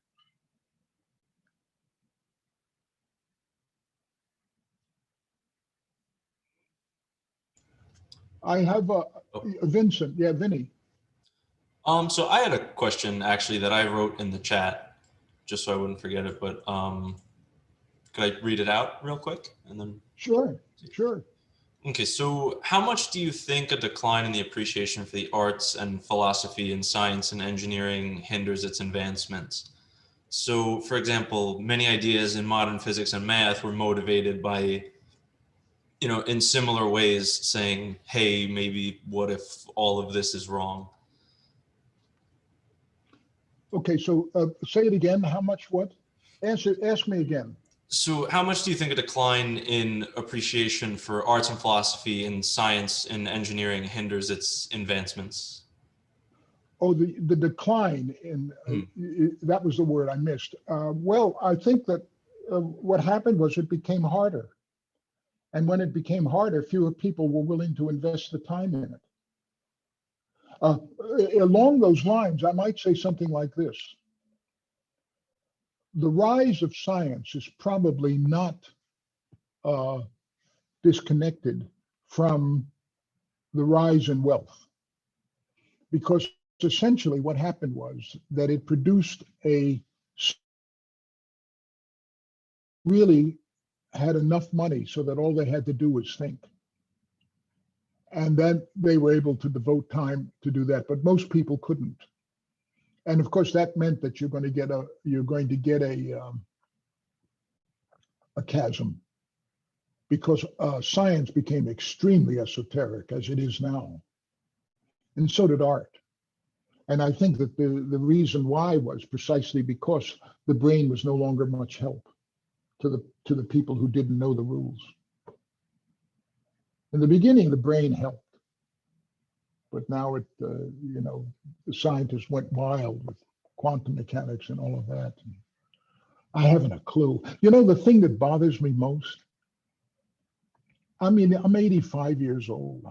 I have Vincent. Yeah, Vinny. So I had a question actually that I wrote in the chat, just so I wouldn't forget it. But could I read it out real quick and then? Sure. Okay, so how much do you think a decline in the appreciation for the arts and philosophy and science and engineering hinders its advancements? So, for example, many ideas in modern physics and math were motivated by, in similar ways, saying, hey, maybe what if all of this is wrong? Okay, so say it again. How much what? Ask me again. So how much do you think a decline in appreciation for arts and philosophy and science and engineering hinders its advancements? Oh, the decline in, that was the word I missed. Well, I think that what happened was it became harder. And when it became harder, fewer people were willing to invest the time in it. Along those lines, I might say something like this. The rise of science is probably not disconnected from the rise in wealth, because essentially what happened was that it produced really had enough money so that all they had to do was think. And then they were able to devote time to do that, but most people couldn't. And of course, that meant that you're going to get a chasm, because science became extremely esoteric, as it is now, and so did art. And I think that the reason why was precisely because the brain was no longer much help to the people who didn't know the rules. In the beginning, the brain helped, but now the scientists went wild with quantum mechanics and all of that. I haven't a clue. The thing that bothers me most, I mean, I'm 85 years old.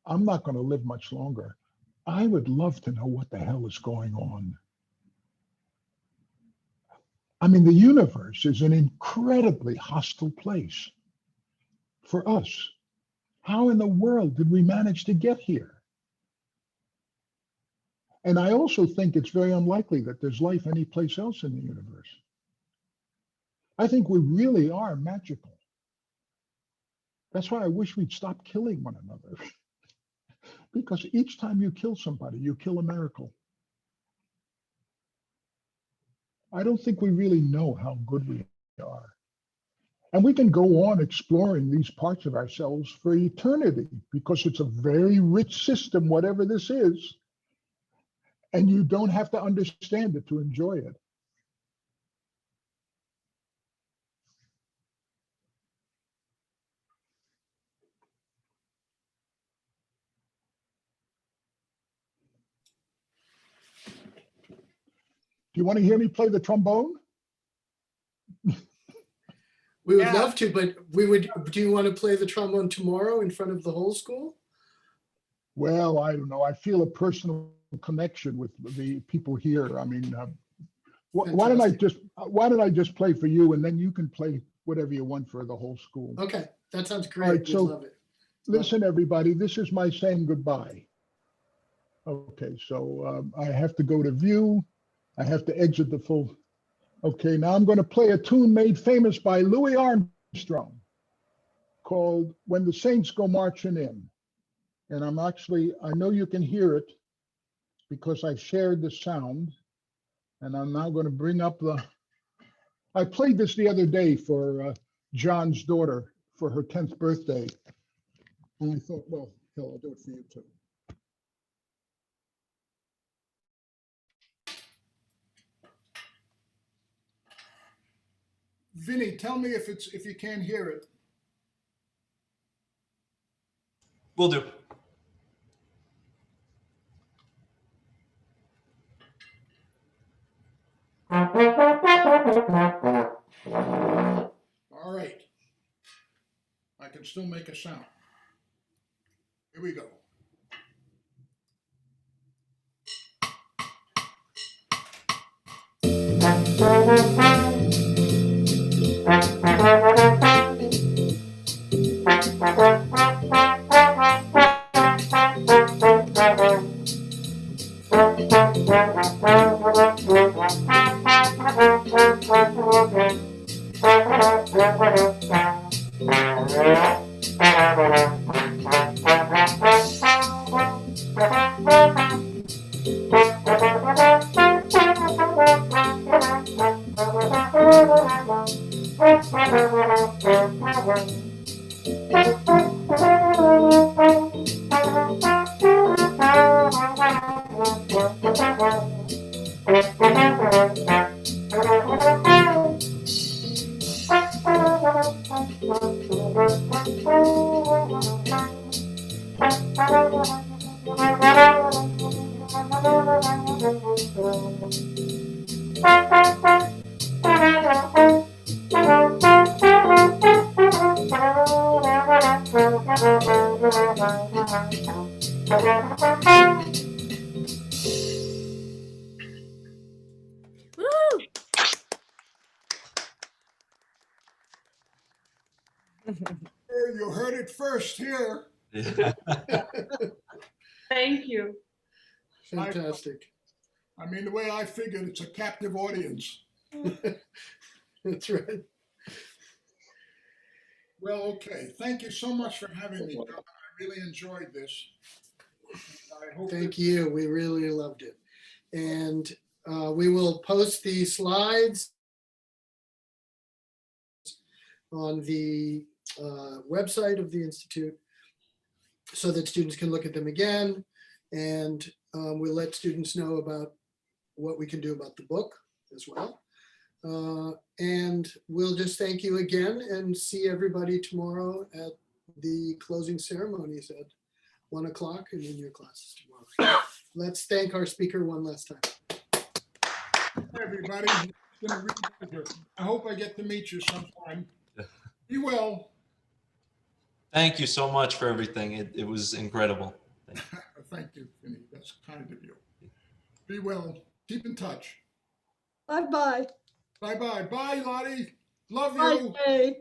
I'm not going to live much longer. I would love to know what the hell is going on. I mean, the universe is an incredibly hostile place for us. How in the world did we manage to get here? And I also think it's very unlikely that there's life anyplace else in the universe. I think we really are magical. That's why I wish we'd stop killing one another. Because each time you kill somebody, you kill a miracle. I don't think we really know how good we are. And we can go on exploring these parts of ourselves for eternity, because it's a very rich system, whatever this is. And you don't have to understand it to enjoy it. Do you want to hear me play the trombone? We would love to, but do you want to play the trombone tomorrow in front of the whole school? Well, I don't know. I feel a personal connection with the people here. I mean, Why don't I just play for you, and then you can play whatever you want for the whole school. Okay, that sounds All great. right, We so love it. listen, everybody, this is my saying goodbye. Okay, so I have to go to view. I have to exit the full. Okay, now I'm going to play a tune made famous by Louis Armstrong called When the Saints Go Marching In. And I know you can hear it because I've shared the sound. And I'm now going to bring up I played this the other day for John's daughter for her 10th birthday. And I thought, well, hell, I'll do it for you too. Vinny, tell me if you can't hear it. Will do. All right. I can still make a sound. Here we go. Woo! You heard it first here. Yeah. Thank you. Fantastic. I mean, the way I figured, it's a captive audience. That's right. Well, okay. Thank you so much for having me, John. I really enjoyed this. I hope Thank you. We really loved it. And we will post the slides on the website of the Institute so that students can look at them again. And we'll let students know about what we can do about the book as well. And we'll just thank you again and see everybody tomorrow at the closing ceremonies at 1 o'clock and in your classes tomorrow. Let's thank our speaker one last time. Hi, everybody. It's been a real pleasure. I hope I get to meet you sometime. Be well. Thank you so much for everything. It was incredible. Thank you, Vinny. That's kind of you. Be well. Keep in touch. Bye-bye. Bye-bye. Bye, Lottie. Love Bye, you. Jay.